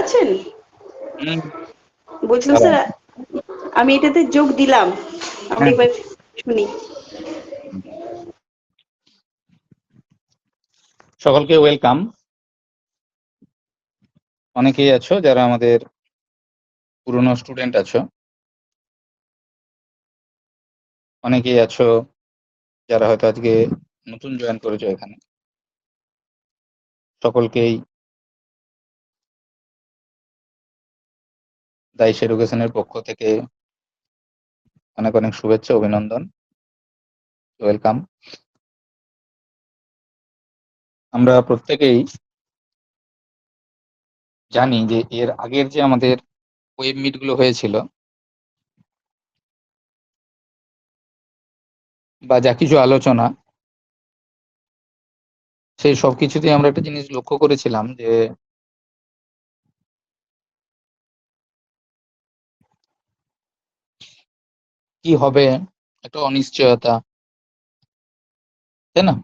আছেন? হুম, বলছিলাম ভালো স্যার, আছি। আমি এটাতে যোগ দিলাম। আমরা হ্যাঁ, একবার শুনি। সকলকে ওয়েলকাম। অনেকেই আছো যারা আমাদের পুরনো স্টুডেন্ট আছো, অনেকেই আছো যারা হয়তো আজকে নতুন জয়েন করেছো এখানে। সকলকেই দাইশ এডুকেশনের পক্ষ থেকে অনেক অনেক শুভেচ্ছা, অভিনন্দন, ওয়েলকাম। আমরা প্রত্যেকেই জানি যে এর আগের যে আমাদের ওয়েব মিট গুলো হয়েছিল বা যা কিছু আলোচনা, সেই সবকিছুতেই আমরা একটা জিনিস লক্ষ্য করেছিলাম যে কি হবে, একটা অনিশ্চয়তা, তাই না?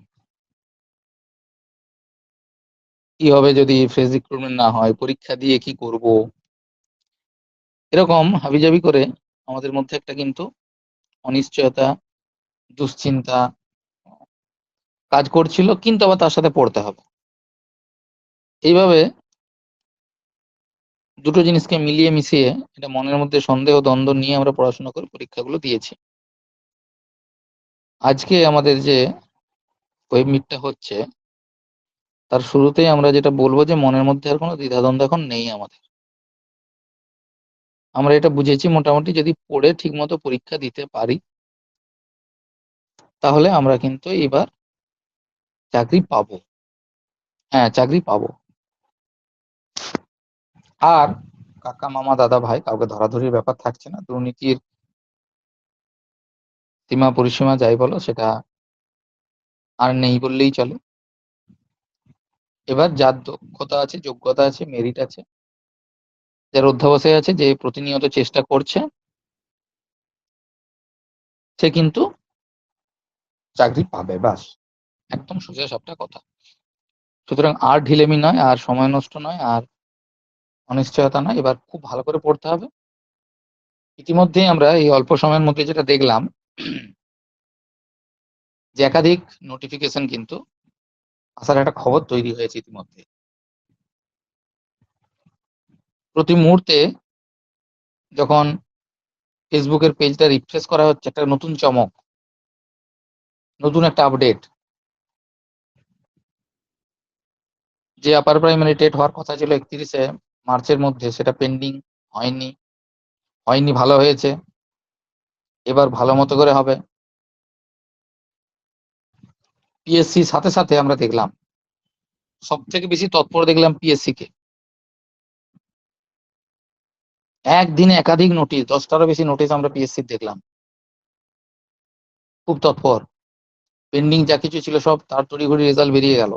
কি হবে যদি ফ্রেশ রিক্রুটমেন্ট না হয়, পরীক্ষা দিয়ে কি করব, এরকম হাবিজাবি করে আমাদের মধ্যে একটা কিন্তু অনিশ্চয়তা, দুশ্চিন্তা কাজ করছিল, কিন্তু আবার তার সাথে পড়তে হবে। এইভাবে দুটো জিনিসকে মিলিয়ে মিশিয়ে এটা মনের মধ্যে সন্দেহ দ্বন্দ্ব নিয়ে আমরা পড়াশোনা করে পরীক্ষাগুলো দিয়েছি। আজকে আমাদের যে ওয়েব মিটটা হচ্ছে, তার শুরুতেই আমরা যেটা বলবো যে মনের মধ্যে আর কোনো দ্বিধাদ্বন্দ্ব এখন নেই আমাদের। আমরা এটা বুঝেছি মোটামুটি যদি পড়ে ঠিক মতো পরীক্ষা দিতে পারি, তাহলে আমরা কিন্তু এবার চাকরি পাবো। হ্যাঁ, চাকরি পাবো। আর কাকা মামা দাদা ভাই কাউকে ধরাধরির ব্যাপার থাকছে না। দুর্নীতির সীমা পরিসীমা যাই বলো, সেটা আর নেই বললেই চলে। এবার যার দক্ষতা আছে, যোগ্যতা আছে, মেরিট আছে, যার অধ্যাবসায় আছে, যে প্রতিনিয়ত চেষ্টা করছে, সে কিন্তু চাকরি পাবে। বাস, একদম সোজা সাপটা কথা। সুতরাং আর ঢিলেমি নয়, আর সময় নষ্ট নয়, আর অনিশ্চয়তা নয়। এবার খুব ভালো করে পড়তে হবে। ইতিমধ্যেই আমরা এই অল্প সময়ের মধ্যে যেটা দেখলাম যে একাধিক নোটিফিকেশন কিন্তু আসার একটা খবর তৈরি হয়েছে ইতিমধ্যে। প্রতি মুহূর্তে যখন ফেসবুকের পেজটা রিফ্রেশ করা হচ্ছে, একটা নতুন চমক, নতুন একটা আপডেট। যে আপার প্রাইমারি টেট হওয়ার কথা ছিল 31শে মার্চের মধ্যে, সেটা পেন্ডিং, হয়নি। হয়নি, ভালো হয়েছে, এবার ভালো মতো করে হবে। পিএসসি সাথে সাথে আমরা দেখলাম, সব থেকে বেশি তৎপর দেখলাম পিএসসি কে। একদিনে একাধিক নোটিশ, 10টারও বেশি নোটিশ আমরা পিএসসি দেখলাম। খুব তৎপর। পেন্ডিং যা কিছু ছিল সব তার তড়িঘড়ি রেজাল্ট বেরিয়ে গেল,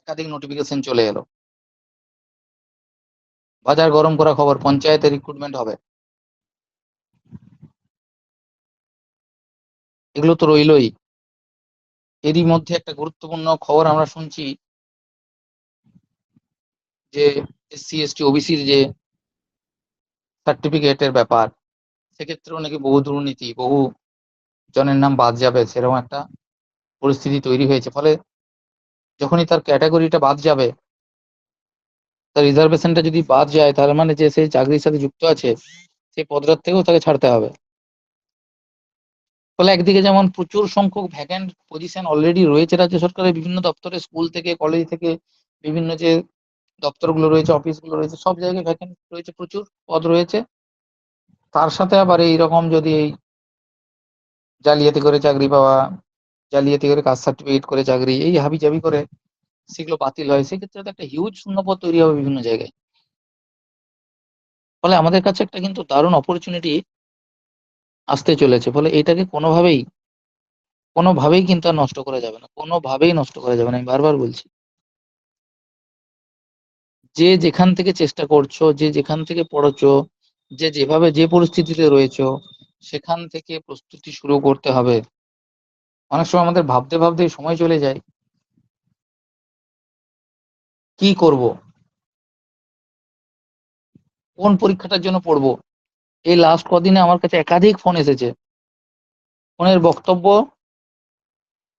একাধিক নোটিফিকেশন চলে এলো। বাজার গরম করা খবর, পঞ্চায়েতে রিক্রুটমেন্ট হবে। এগুলো তো রইলই। এরই মধ্যে একটা গুরুত্বপূর্ণ খবর আমরা শুনছি যে এসসি এসটি ওবিসির যে সার্টিফিকেটের ব্যাপার, সেক্ষেত্রেও নাকি বহু দুর্নীতি, বহু জনের নাম বাদ যাবে, সেরকম একটা পরিস্থিতি তৈরি হয়েছে। ফলে যখনই তার ক্যাটাগরিটা বাদ যাবে, তার রিজার্ভেশনটা যদি বাদ যায়, তার মানে যে সেই চাকরির সাথে যুক্ত আছে, সেই পদটা থেকেও তাকে ছাড়তে হবে। ফলে একদিকে যেমন প্রচুর সংখ্যক ভ্যাকেন্ট পজিশন অলরেডি রয়েছে রাজ্য সরকারের বিভিন্ন দপ্তরে, স্কুল থেকে, কলেজ থেকে, বিভিন্ন যে দপ্তরগুলো রয়েছে, অফিসগুলো রয়েছে, সব জায়গায় ভ্যাকেন্ট রয়েছে, প্রচুর পদ রয়েছে। তার সাথে আবার এইরকম যদি এই জালিয়াতি করে চাকরি পাওয়া, জালিয়াতি করে কাস্ট সার্টিফিকেট করে চাকরি, এই হাবিজাবি করে সেগুলো বাতিল হয়, সেক্ষেত্রে তো একটা হিউজ শূন্যপদ তৈরি হবে বিভিন্ন জায়গায়। ফলে আমাদের কাছে একটা কিন্তু দারুণ অপরচুনিটি আসতে চলেছে। ফলে এটাকে কোনোভাবেই কিন্তু আর নষ্ট করা যাবে না, কোনোভাবেই নষ্ট করা যাবে না। আমি বারবার বলছি, যে যেখান থেকে চেষ্টা করছো, যে যেখান থেকে পড়ছো, যে যেভাবে যে পরিস্থিতিতে রয়েছো, সেখান থেকে প্রস্তুতি শুরু করতে হবে। অনেক সময় আমাদের ভাবতে ভাবতে সময় চলে যায়, কি করব, কোন পরীক্ষাটার জন্য পড়বো। এই লাস্ট কদিনে আমার কাছে একাধিক ফোন এসেছে, ফোনের বক্তব্য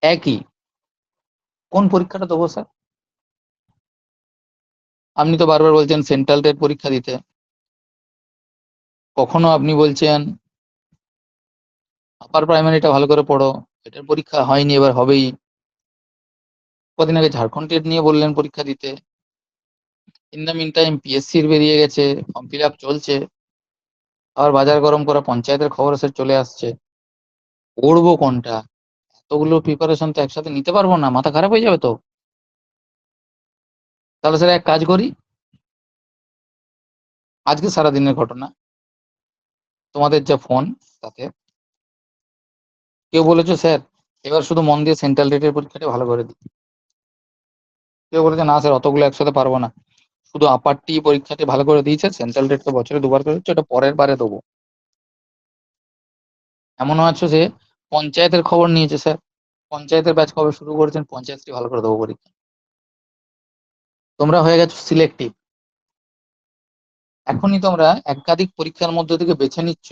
একই, কোন পরীক্ষাটা দেবো স্যার। আপনি তো বারবার বলছেন সেন্ট্রাল টেট পরীক্ষা দিতে, কখনো আপনি বলছেন আপার প্রাইমারিটা ভালো করে পড়ো, এটার পরীক্ষা হয়নি এবার হবেই। কদিন আগে ঝাড়খণ্ড টেট নিয়ে বললেন পরীক্ষা দিতে। ইন দ্য মিন টাইম পিএসসির বেরিয়ে গেছে, ফর্ম ফিল আপ চলছে, আবার বাজার গরম করা পঞ্চায়েতের খবর এসে চলে আসছে। পড়বো কোনটা, এতগুলো প্রিপারেশন তো একসাথে নিতে পারবো না, মাথা খারাপ হয়ে যাবে তো। তাহলে স্যার এক কাজ করি, আজকে সারাদিনের ঘটনা, তোমাদের যা ফোন তাতে কেউ বলেছো স্যার এবার শুধু মন দিয়ে সেন্ট্রাল টেটের পরীক্ষাটা ভালো করে দিই, কেউ বলেছে না স্যার অতগুলো একসাথে পারবো না, শুধু আপার টি পরীক্ষাটি ভালো করে দিয়েছে, সেন্ট্রাল টেট তো বছরে দুবার করে দিচ্ছে, ওটা পরের বারে দেবো। এমনও আছে যে পঞ্চায়েতের খবর নিয়েছে স্যার, পঞ্চায়েতের ব্যাচ কবে শুরু করেছেন, পঞ্চায়েতটি ভালো করে দেবো পরীক্ষা। তোমরা হয়ে গেছো সিলেক্টিভ, এখনই তোমরা একাধিক পরীক্ষার মধ্যে থেকে বেছে নিচ্ছ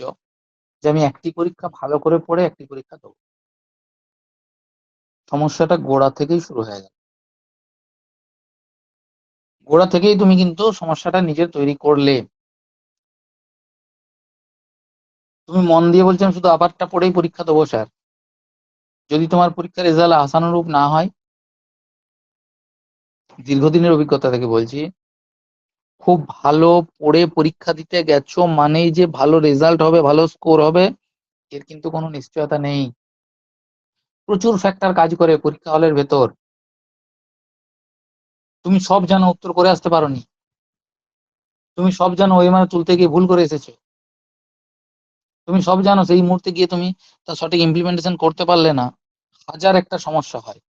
যে আমি একটি পরীক্ষা ভালো করে পড়ে একটি পরীক্ষা দেবো। সমস্যাটা গোড়া থেকেই শুরু হয়ে গেল, গোড়া থেকেই তুমি কিন্তু সমস্যাটা নিজে তৈরি করলে। তুমি মন দিয়ে বলছেন শুধু আবারটা পড়েই পরীক্ষা দেবো স্যার, যদি তোমার পরীক্ষার রেজাল্ট আশানুরূপ না হয়, দীর্ঘদিনের অভিজ্ঞতা থেকে বলছি, খুব ভালো পড়ে পরীক্ষা দিতে গেছো মানেই যে ভালো রেজাল্ট হবে, ভালো স্কোর হবে, এর কিন্তু কোনো নিশ্চয়তা নেই। প্রচুর ফ্যাক্টর কাজ করে পরীক্ষা হলের ভেতর। তুমি সব জানো উত্তর করে আসতে পারোনি, তুমি সব জানো ওই মানে তুলতে গিয়ে ভুল করে এসেছো, তুমি সব জানো সেই মুহূর্তে গিয়ে তুমি তার সঠিক ইমপ্লিমেন্টেশন করতে পারলে না, হাজার একটা সমস্যা হয়,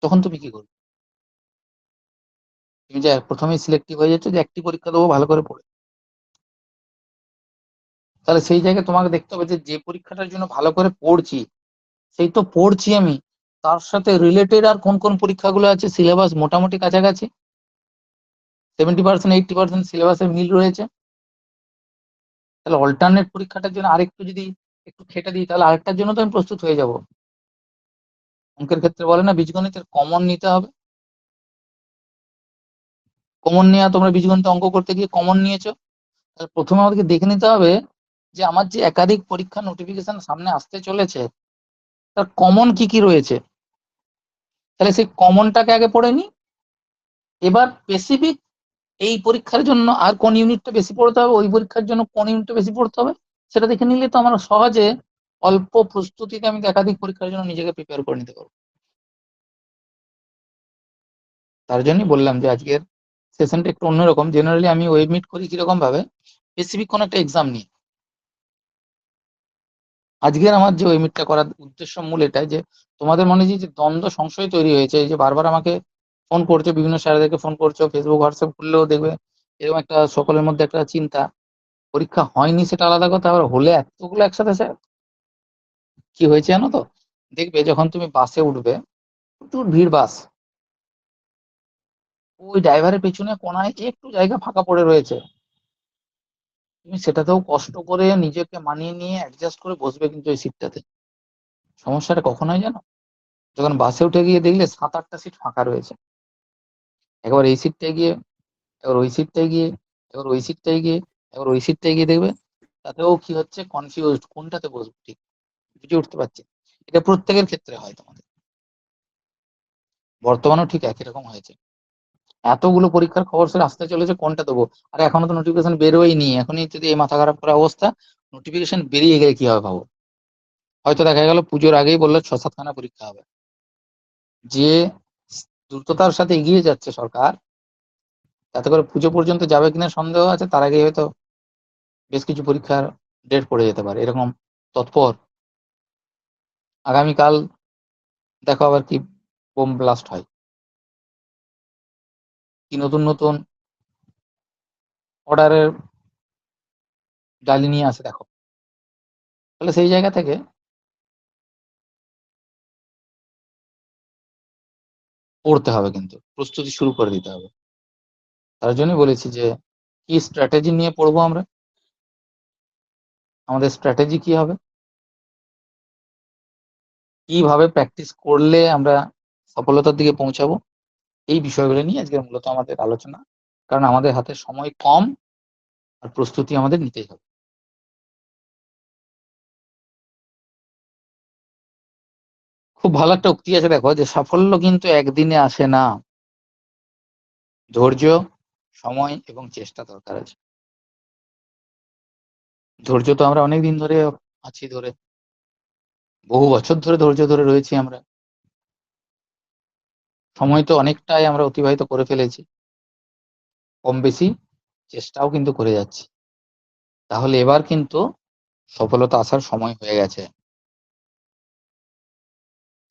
তখন তুমি কি করবে। তুমি যে প্রথমেই সিলেক্টিভ হয়ে যাচ্ছ যে একটি পরীক্ষা দেবো ভালো করে পড়ে, তাহলে সেই জায়গায় তোমাকে দেখতে হবে যে যে পরীক্ষাটার জন্য ভালো করে পড়ছি, সেই তো পড়ছি আমি, তার সাথে রিলেটেড আর কোন কোন পরীক্ষাগুলো আছে সিলেবাস মোটামুটি কাছাকাছি, 70% 80% সিলেবাসের মিল রয়েছে, তাহলে অল্টারনেট পরীক্ষাটার জন্য আরেকটু যদি একটু খেটে দিই তাহলে আরেকটার জন্য তো আমি প্রস্তুত হয়ে যাব। অঙ্কের ক্ষেত্রে বলে না বীজগণিতের কমন নিতে হবে, কমন নেওয়া, তোমরা বীজগণিতে অঙ্ক করতে গিয়ে কমন নিয়েছো, তাহলে প্রথমে আমাদেরকে দেখে নিতে হবে যে আমার যে একাধিক পরীক্ষা নোটিফিকেশন সামনে আসতে চলেছে তার কমন কি কি রয়েছে, তাহলে সেই কমনটাকে আগে পড়ে নি, এবার স্পেসিফিক এই পরীক্ষার জন্য আর কোন ইউনিটটা বেশি পড়তে হবে, ওই পরীক্ষার জন্য কোন ইউনিটটা বেশি পড়তে হবে, সেটা দেখে নিলে তো আমরা সহজে অল্প প্রস্তুতিতে আমি একাধিক পরীক্ষার জন্য নিজেকে প্রিপেয়ার করে নিতে পারবো। তার জন্যই বললাম যে আজকের সেশনটা একটু অন্যরকম, জেনারেলি আমি ওয়েব মিট করি কিরকম ভাবে, স্পেসিফিক কোন একটা এক্সাম নিয়ে। আজকের আমার যে ওয়েব মিটটা করার উদ্দেশ্য মূল এটাই যে তোমাদের মনে যে যে দ্বন্দ্ব সংশয় তৈরি হয়েছে, এই যে বারবার আমাকে ফোন করছো, বিভিন্ন স্যারদেরকে ফোন করছো, ফেসবুক হোয়াটসঅ্যাপ খুললেও দেখবে এরকম একটা সকলের মধ্যে একটা চিন্তা, পরীক্ষা হয়নি সেটা আলাদা কথা, আবার হলে এতগুলো একসাথে স্যার, কি হয়েছে জানো তো, দেখবে যখন তুমি বাসে উঠবে, প্রচুর ভিড় বাস, ওই ড্রাইভারের পেছনে কোনায় একটু জায়গা ফাঁকা পড়ে রয়েছে, তুমি সেটাতেও কষ্ট করে নিজেকে মানিয়ে নিয়ে অ্যাডজাস্ট করে বসবে কিন্তু ওই সিটটাতে। সমস্যাটা কখন হয় জানো, যখন বাসে উঠে গিয়ে দেখলে 7-8টা সিট ফাঁকা রয়েছে, একবার এই সিটটায় গিয়ে, একবার ওই সিটটায় গিয়ে, একবার ওই সিটটায় গিয়ে, একবার ওই সিটটায় গিয়ে দেখবে, তাতেও কি হচ্ছে কনফিউজড কোনটাতে বসবো ঠিক বুঝে উঠতে পারছি না। এটা প্রত্যেকের ক্ষেত্রে হয় তোমাদের, বর্তমানেও ঠিক একই রকম হয়েছে, এতগুলো পরীক্ষার খবর স্যার আসতে চলেছে কোনটা দেবো, আর এখনো তো নোটিফিকেশন বেরোয়নি, এখনই যদি এই মাথা খারাপ করা অবস্থা, নোটিফিকেশন বেরিয়ে গেলে কি হবে ভাবো, হয়তো দেখা গেল পুজোর আগেই বললো 6-7খানা পরীক্ষা হবে, যে দ্রুততার সাথে এগিয়ে যাচ্ছে সরকার, তাতে করে পুজো পর্যন্ত যাবে কিনা সন্দেহ আছে, তার আগে হয়তো বেশ কিছু পরীক্ষার ডেট পড়ে যেতে পারে, এরকম তৎপর। আগামীকাল দেখো আবার কি বোম ব্লাস্ট হয়, কি নতুন নতুন অর্ডারের ডালি নিয়ে আসে দেখো, তাহলে সেই জায়গা থেকে পড়তে হবে, কিন্তু প্রস্তুতি শুরু করে দিতে হবে। তার জন্যই বলেছি যে কি স্ট্র্যাটেজি নিয়ে পড়বো আমরা, আমাদের স্ট্র্যাটেজি কি হবে, কিভাবে প্র্যাকটিস করলে আমরা সফলতার দিকে পৌঁছাবো, এই বিষয়গুলো নিয়ে আজকে মূলত আমাদের আলোচনা। কারণ আমাদের হাতে সময় কম আর প্রস্তুতি আমাদের নিতেই হবে। খুব ভালো একটা উক্তি আছে, দেখো, যে সাফল্য কিন্তু একদিনে আসে না, ধৈর্য, সময় এবং চেষ্টা দরকার আছে। ধৈর্য তো আমরা অনেক দিন ধরে আছি, ধরে বহু বছর ধরে ধৈর্য ধরে রয়েছি আমরা। সময় তো অনেকটাই আমরা অতিবাহিত করে ফেলেছি, কম বেশি চেষ্টাও কিন্তু করে যাচ্ছি। তাহলে এবার কিন্তু সফলতা আসার সময় হয়ে গেছে।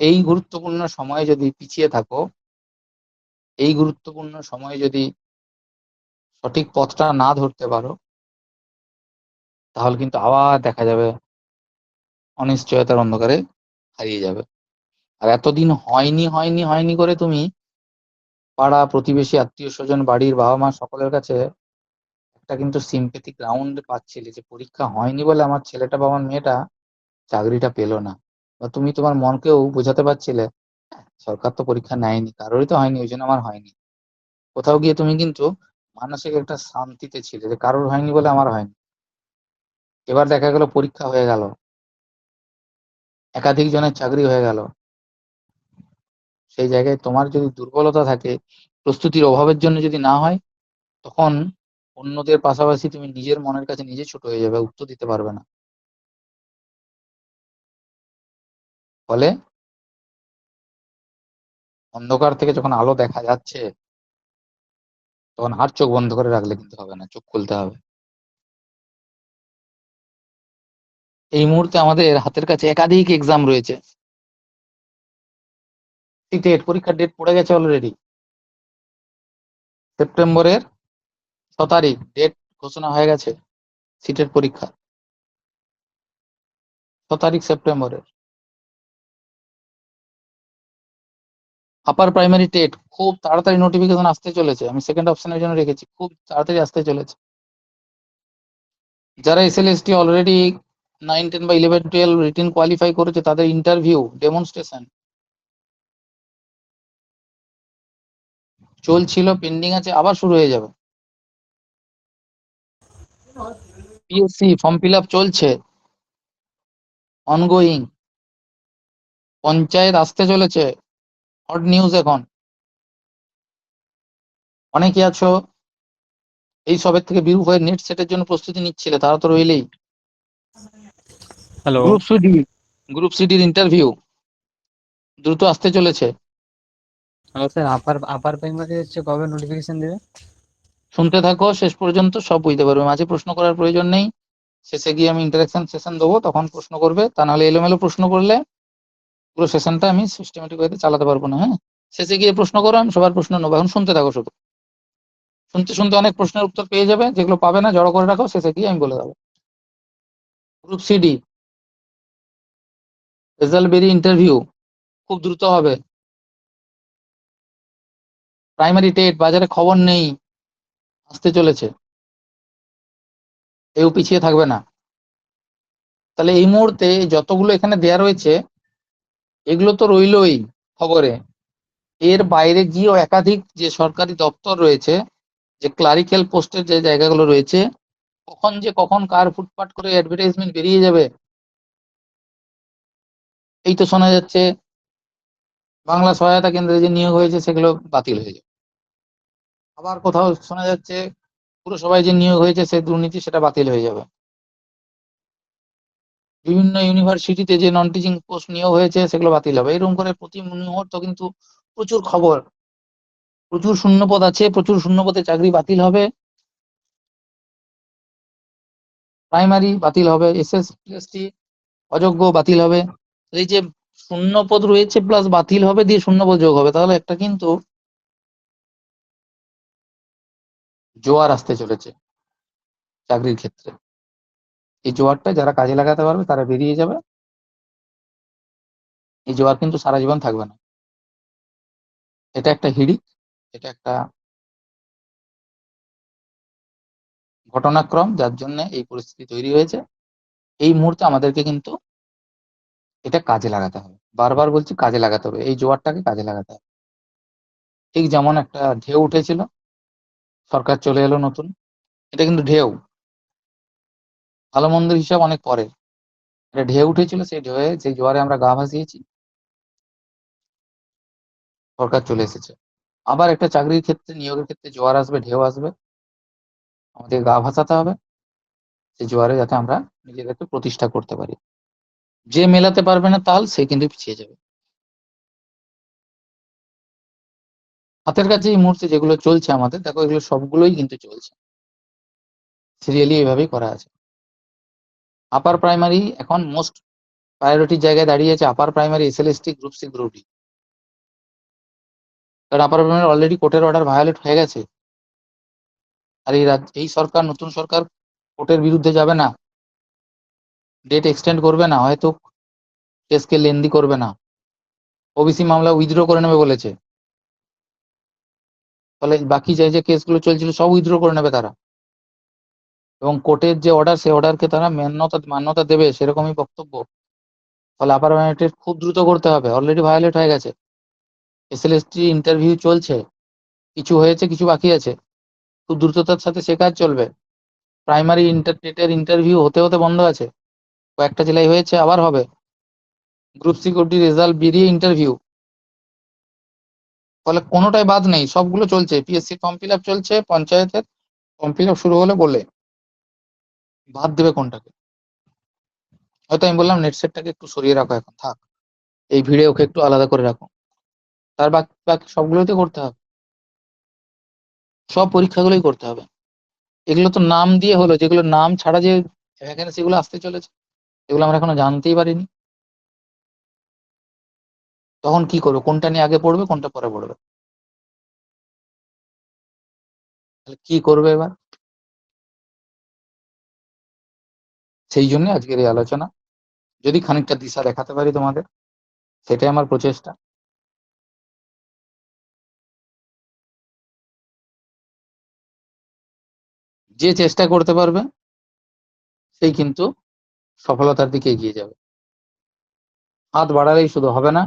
এই গুরুত্বপূর্ণ সময়ে যদি পিছিয়ে থাকো, এই গুরুত্বপূর্ণ সময়ে যদি সঠিক পথটা না ধরতে পারো, তাহলে কিন্তু আবার দেখা যাবে অনিশ্চয়তার অন্ধকারে হারিয়ে যাবে। আর এতদিন হয়নি হয়নি হয়নি করে তুমি পাড়া প্রতিবেশী আত্মীয় স্বজন বাড়ির বাবা মা সকলের কাছে একটা কিন্তু সিম্পেথি গ্রাউন্ড পাচ্ছিলে, যে পরীক্ষা হয়নি বলে আমার ছেলেটা বা আমার মেয়েটা চাকরিটা পেলো না। বা তুমি তোমার মনকেও বোঝাতে পারছিলে, সরকার তো পরীক্ষা নেয়নি, কারোরই তো হয়নি, ওই জন্য আমার হয়নি। কোথাও গিয়ে তুমি কিন্তু মানসিক একটা শান্তিতে ছিলে যে কারোর হয়নি বলে আমার হয়নি। এবার দেখা গেল পরীক্ষা হয়ে গেল, একাধিক জনের চাকরি হয়ে গেল। সেই জায়গায় তোমার যদি দুর্বলতা থাকে, প্রস্তুতির অভাবের জন্য যদি না হয়, তখন অন্যদের পাশাপাশি তুমি নিজের মনের কাছে নিজে ছোট হয়ে যাবে, উত্তর দিতে পারবে না। ফলে অন্ধকার থেকে যখন আলো দেখা যাচ্ছে, তখন আর চোখ বন্ধ করে রাখলে কিন্তু হবে না, চোখ খুলতে হবে। এই মুহূর্তে আমাদের হাতের কাছে একাধিক এক্সাম রয়েছে। টেট পরীক্ষার ডেট পড়ে গেছে অলরেডি, সেপ্টেম্বরের 6 তারিখ ডেট ঘোষণা হয়ে গেছে সিটের পরীক্ষা, 6 তারিখ সেপ্টেম্বরের। আপার প্রাইমারি টেট খুব তাড়াতাড়ি নোটিফিকেশন আসতে চলেছে, আমি সেকেন্ড অপশনের জন্য রেখেছি, খুব তাড়াতাড়ি আসতে চলেছে। যারা এসএলএসটি অলরেডি 9, 10 বা 11, 12 রিটেন কোয়ালিফাই করেছে, তাদের ইন্টারভিউ ডেমনস্ট্রেশন চলছিল, পেন্ডিং আছে, আবার শুরু হয়ে যাবে। পিএসসি ফর্ম ফিল আপ চলছে, অনগোয়িং। পঞ্চায়েত আসতে চলেছে, হট নিউজ এখন। অনেকে আছো এই সবের থেকে বিরূপ হয়ে নেট সেটের জন্য প্রস্তুতি নিচ্ছিলে, তারা তো রইলেই। হ্যালো। গ্রুপ সিডি, গ্রুপ সিডির ইন্টারভিউ দ্রুত আসতে চলেছে। হ্যালো স্যার, আপার প্রাইমারি হচ্ছে কবে নোটিফিকেশন দেবে? শুনতে থাকো, শেষ পর্যন্ত সব বুঝতে পারবে, মাঝে প্রশ্ন করার প্রয়োজন নেই। শেষে গিয়ে আমি ইন্টারাকশন সেশন দেবো, তখন প্রশ্ন করবে, তা নাহলে এলোমেলো প্রশ্ন করলে পুরো সেশনটা আমি সিস্টেমেটিক ওয়েতে চালাতে পারবো না। হ্যাঁ, শেষে গিয়ে প্রশ্ন করো, আমি সবার প্রশ্ন নেবো। এখন শুনতে থাকো শুধু, শুনতে শুনতে অনেক প্রশ্নের উত্তর পেয়ে যাবে, যেগুলো পাবে না জড়ো করে রাখো, শেষে গিয়ে আমি বলে দেবো। গ্রুপ সিডি রেজাল্ট বেরিয়ে ইন্টারভিউ খুব দ্রুত হবে। প্রাইমারি টেট বাজারে খবর নেই, আসতে চলেছে, কেউ পিছিয়ে থাকবে না। তাহলে এই মুহূর্তে যতগুলো এখানে দেয়া রয়েছে, এগুলো তো রইলই খবরে। এর বাইরে গিয়েও একাধিক যে সরকারি দপ্তর রয়েছে, যে ক্লারিক্যাল পোস্টের যে জায়গাগুলো রয়েছে, কখন কার ফুটপাট করে অ্যাডভার্টাইজমেন্ট বেরিয়ে যাবে। এই তো শোনা যাচ্ছে বাংলা সহায়তা কেন্দ্রে যে নিয়োগ হয়েছে সেগুলো বাতিল হয়ে যাবে। আবার কোথাও শোনা যাচ্ছে পুরসভায় যে নিয়োগ হয়েছে সে দুর্নীতি, সেটা বাতিল হয়ে যাবে। বিভিন্ন ইউনিভার্সিটিতে যে নন টিচিং পোস্ট নিয়োগ হয়েছে সেগুলো বাতিল হবে। এরকম করে প্রতি মুহূর্ত কিন্তু প্রচুর খবর, প্রচুর শূন্যপদ আছে, প্রচুর শূন্যপদে চাকরি বাতিল হবে, প্রাইমারি বাতিল হবে, এসএসটি অযোগ্য বাতিল হবে। এই যে শূন্যপদ রয়েছে প্লাস বাতিল হবে, দিয়ে শূন্যপদ যোগ হবে, তাহলে একটা কিন্তু জোয়ার আসতে চলেছে চাকরির ক্ষেত্রে। এই জোয়ারটা যারা কাজে লাগাতে পারবে তারা বেরিয়ে যাবে, এই জোয়ার কিন্তু সারা জীবন থাকবে না। এটা একটা হিড়িক, এটা একটা ঘটনাক্রম যার জন্য এই পরিস্থিতি তৈরি হয়েছে। এই মুহূর্তে আমাদেরকে কিন্তু এটা কাজে লাগাতে হবে, বারবার বলছি কাজে লাগাতে হবে, এই জোয়ারটাকে কাজে লাগাতে হবে। ঠিক যেমন একটা ঢেউ উঠেছিল, সরকার চলে এলো নতুন, এটা কিন্তু ঢেউ, ভালো মন্দের হিসাব অনেক পরে। এটা ঢেউ উঠেছিল, সেই ঢেউয়ে সেই জোয়ারে আমরা গা ভাসিয়েছি, সরকার চলে এসেছে। আবার একটা চাকরির ক্ষেত্রে, নিয়োগের ক্ষেত্রে জোয়ার আসবে, ঢেউ আসবে, আমাদের গা ভাসাতে হবে সেই জোয়ারে, যাতে আমরা নিজেদেরকে প্রতিষ্ঠা করতে পারি। যে মেলাতে পারবে না তাল, সে কিন্তু পিছিয়ে যাবে। হাতের কাছে এই মুহূর্তে যেগুলো চলছে আমাদের, দেখো এগুলো সবগুলোই কিন্তু চলছে সিরিয়ালি, এইভাবেই করা আছে। আপার প্রাইমারি এখন মোস্ট প্রায়োরিটির জায়গায় দাঁড়িয়ে আছে, upper primary SLST, group C, group D. কারণ আপার প্রাইমারি অলরেডি কোর্টের অর্ডার ভায়োলেট হয়ে গেছে। আর এই সরকার, নতুন সরকার কোর্টের বিরুদ্ধে যাবে না, ডেট এক্সটেন্ড করবে না, হয়তো কেসকে লেন্দি করবে না, ওবিসি মামলা উইথড্র করে নেবে বলেছে। ফলে বাকি যে কেসগুলো চলছিল সব উইথড্র করে নেবে তারা, এবং কোর্টের যে অর্ডার, সেই অর্ডারকে তারা মান্যতা দেবে, সেরকমই বক্তব্য। ফলে আপার প্রাইমারি খুব দ্রুত করতে হবে, অলরেডি ভায়োলেট হয়ে গেছে। এসএলএসটি ইন্টারভিউ চলছে, কিছু হয়েছে, কিছু বাকি আছে, খুব দ্রুততার সাথে সে কাজ চলবে। প্রাইমারি টেটের ইন্টারভিউ হতে হতে বন্ধ আছে, কয়েকটা জেলায় হয়েছে, আবার হবে। Group C, group D result বেরিয়ে ইন্টারভিউ, ফলে কোনোটাই বাদ নেই, সবগুলো চলছে। পিএসসি ফর্ম ফিল আপ চলছে, পঞ্চায়েতের ফর্ম ফিল আপ শুরু হলে বলে বাদ দেবে কোনটাকে। হয়তো আমি বললাম নেট সেটটাকে একটু সরিয়ে রাখো, এখন থাক, এই ভিড়ে ওকে একটু আলাদা করে রাখো, তার বাকি বাকি সবগুলোতে করতে হবে, সব পরীক্ষাগুলোই করতে হবে। এগুলো তো নাম দিয়ে হলো, যেগুলো নাম ছাড়া যে ভ্যাকেন্সি গুলো আসতে চলেছে, এগুলো আমরা এখনো জানতেই পারিনি। তখন কি করবে, কোনটা নিয়ে আগে পড়বে, কোনটা পরে পড়বে, তাহলে কি করবে এবার? সেই জন্য আজকের এই আলোচনা, যদি খানিকটা দিশা দেখাতে পারি তোমাদের, সেটাই আমার প্রচেষ্টা। যে চেষ্টা করতে পারবে সেই কিন্তু সফলতার দিকে এগিয়ে যাবে। হাত বাড়ালেই শুধু হবে না,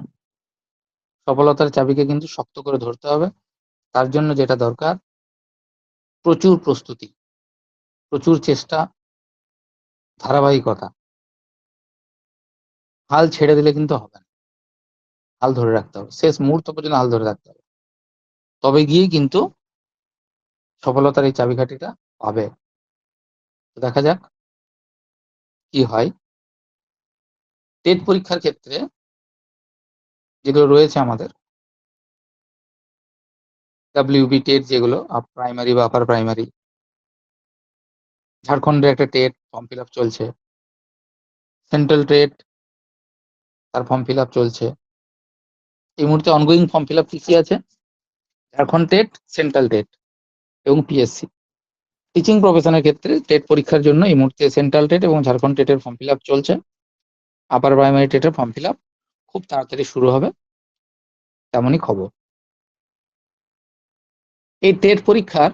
সফলতার চাবিকে কিন্তু শক্ত করে ধরতে হবে। তার জন্য যেটা দরকার, প্রচুর প্রস্তুতি, প্রচুর চেষ্টা, ধারাবাহিকতা। হাল ছেড়ে দিলে কিন্তু হবে না, হাল ধরে রাখতে হবে, শেষ মুহূর্ত পর্যন্ত হাল ধরে রাখতে হবে, তবে গিয়ে কিন্তু সফলতার এই চাবিকাঠিটা পাবে। তো দেখা যাক কি হয়। টেট পরীক্ষার ক্ষেত্রে যেগুলো রয়েছে আমাদের, ডাব্লিউবি টেট, যেগুলো প্রাইমারি বা আপার প্রাইমারি, ঝাড়খণ্ডের একটা টেট ফর্ম ফিল আপ চলছে, সেন্ট্রাল টেট তার ফর্ম ফিল আপ চলছে। এই মুহূর্তে অনগোয়িং ফর্ম ফিল আপ কি কি আছে, ঝাড়খণ্ড টেট, সেন্ট্রাল টেট এবং পিএসসি। টিচিং প্রফেশনের ক্ষেত্রে টেট পরীক্ষার জন্য এই মুহূর্তে সেন্ট্রাল টেট এবং ঝাড়খণ্ড টেটের ফর্ম ফিল আপ চলছে। আপার প্রাইমারি টেটের ফর্ম ফিল আপ খুব তাড়াতাড়ি শুরু হবে, তেমনই খবর। এই টেট পরীক্ষার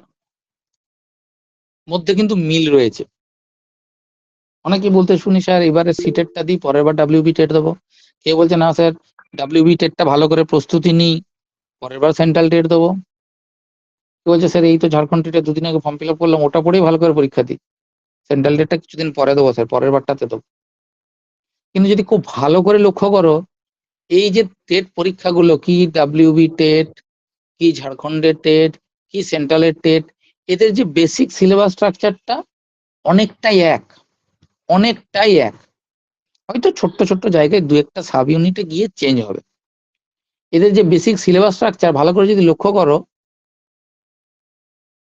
মধ্যে কিন্তু মিল রয়েছে। অনেকে বলতে শুনি, স্যার এবারে সিটেটটা দিই, পরের বার ডাব্লিউবি টেট দেবো। কেউ বলছে না স্যার, ডাব্লিউবি টেটটা ভালো করে প্রস্তুতি নিই, পরের বার সেন্ট্রাল টেট দেবো। কেউ বলছে স্যার এই তো ঝাড়খণ্ড টেটে দুদিন আগে ফর্ম ফিল আপ করলাম, ওটা পড়েই ভালো করে পরীক্ষা দিই, সেন্ট্রাল টেটটা কিছুদিন পরে দেবো স্যার, পরের বারটাতে দেবো। কিন্তু যদি খুব ভালো করে লক্ষ্য করো, এই যে টেট পরীক্ষাগুলো, কি ডাব্লিউবি টেট, কি ঝাড়খণ্ডের টেট, কি সেন্ট্রালের টেট, এদের যে বেসিক সিলেবাস স্ট্রাকচারটা অনেকটাই এক, অনেকটাই এক। হয়তো ছোট্ট ছোট্ট জায়গায় দু একটা সাব ইউনিটে গিয়ে চেঞ্জ হবে। এদের যে বেসিক সিলেবাস স্ট্রাকচার ভালো করে যদি লক্ষ্য করো,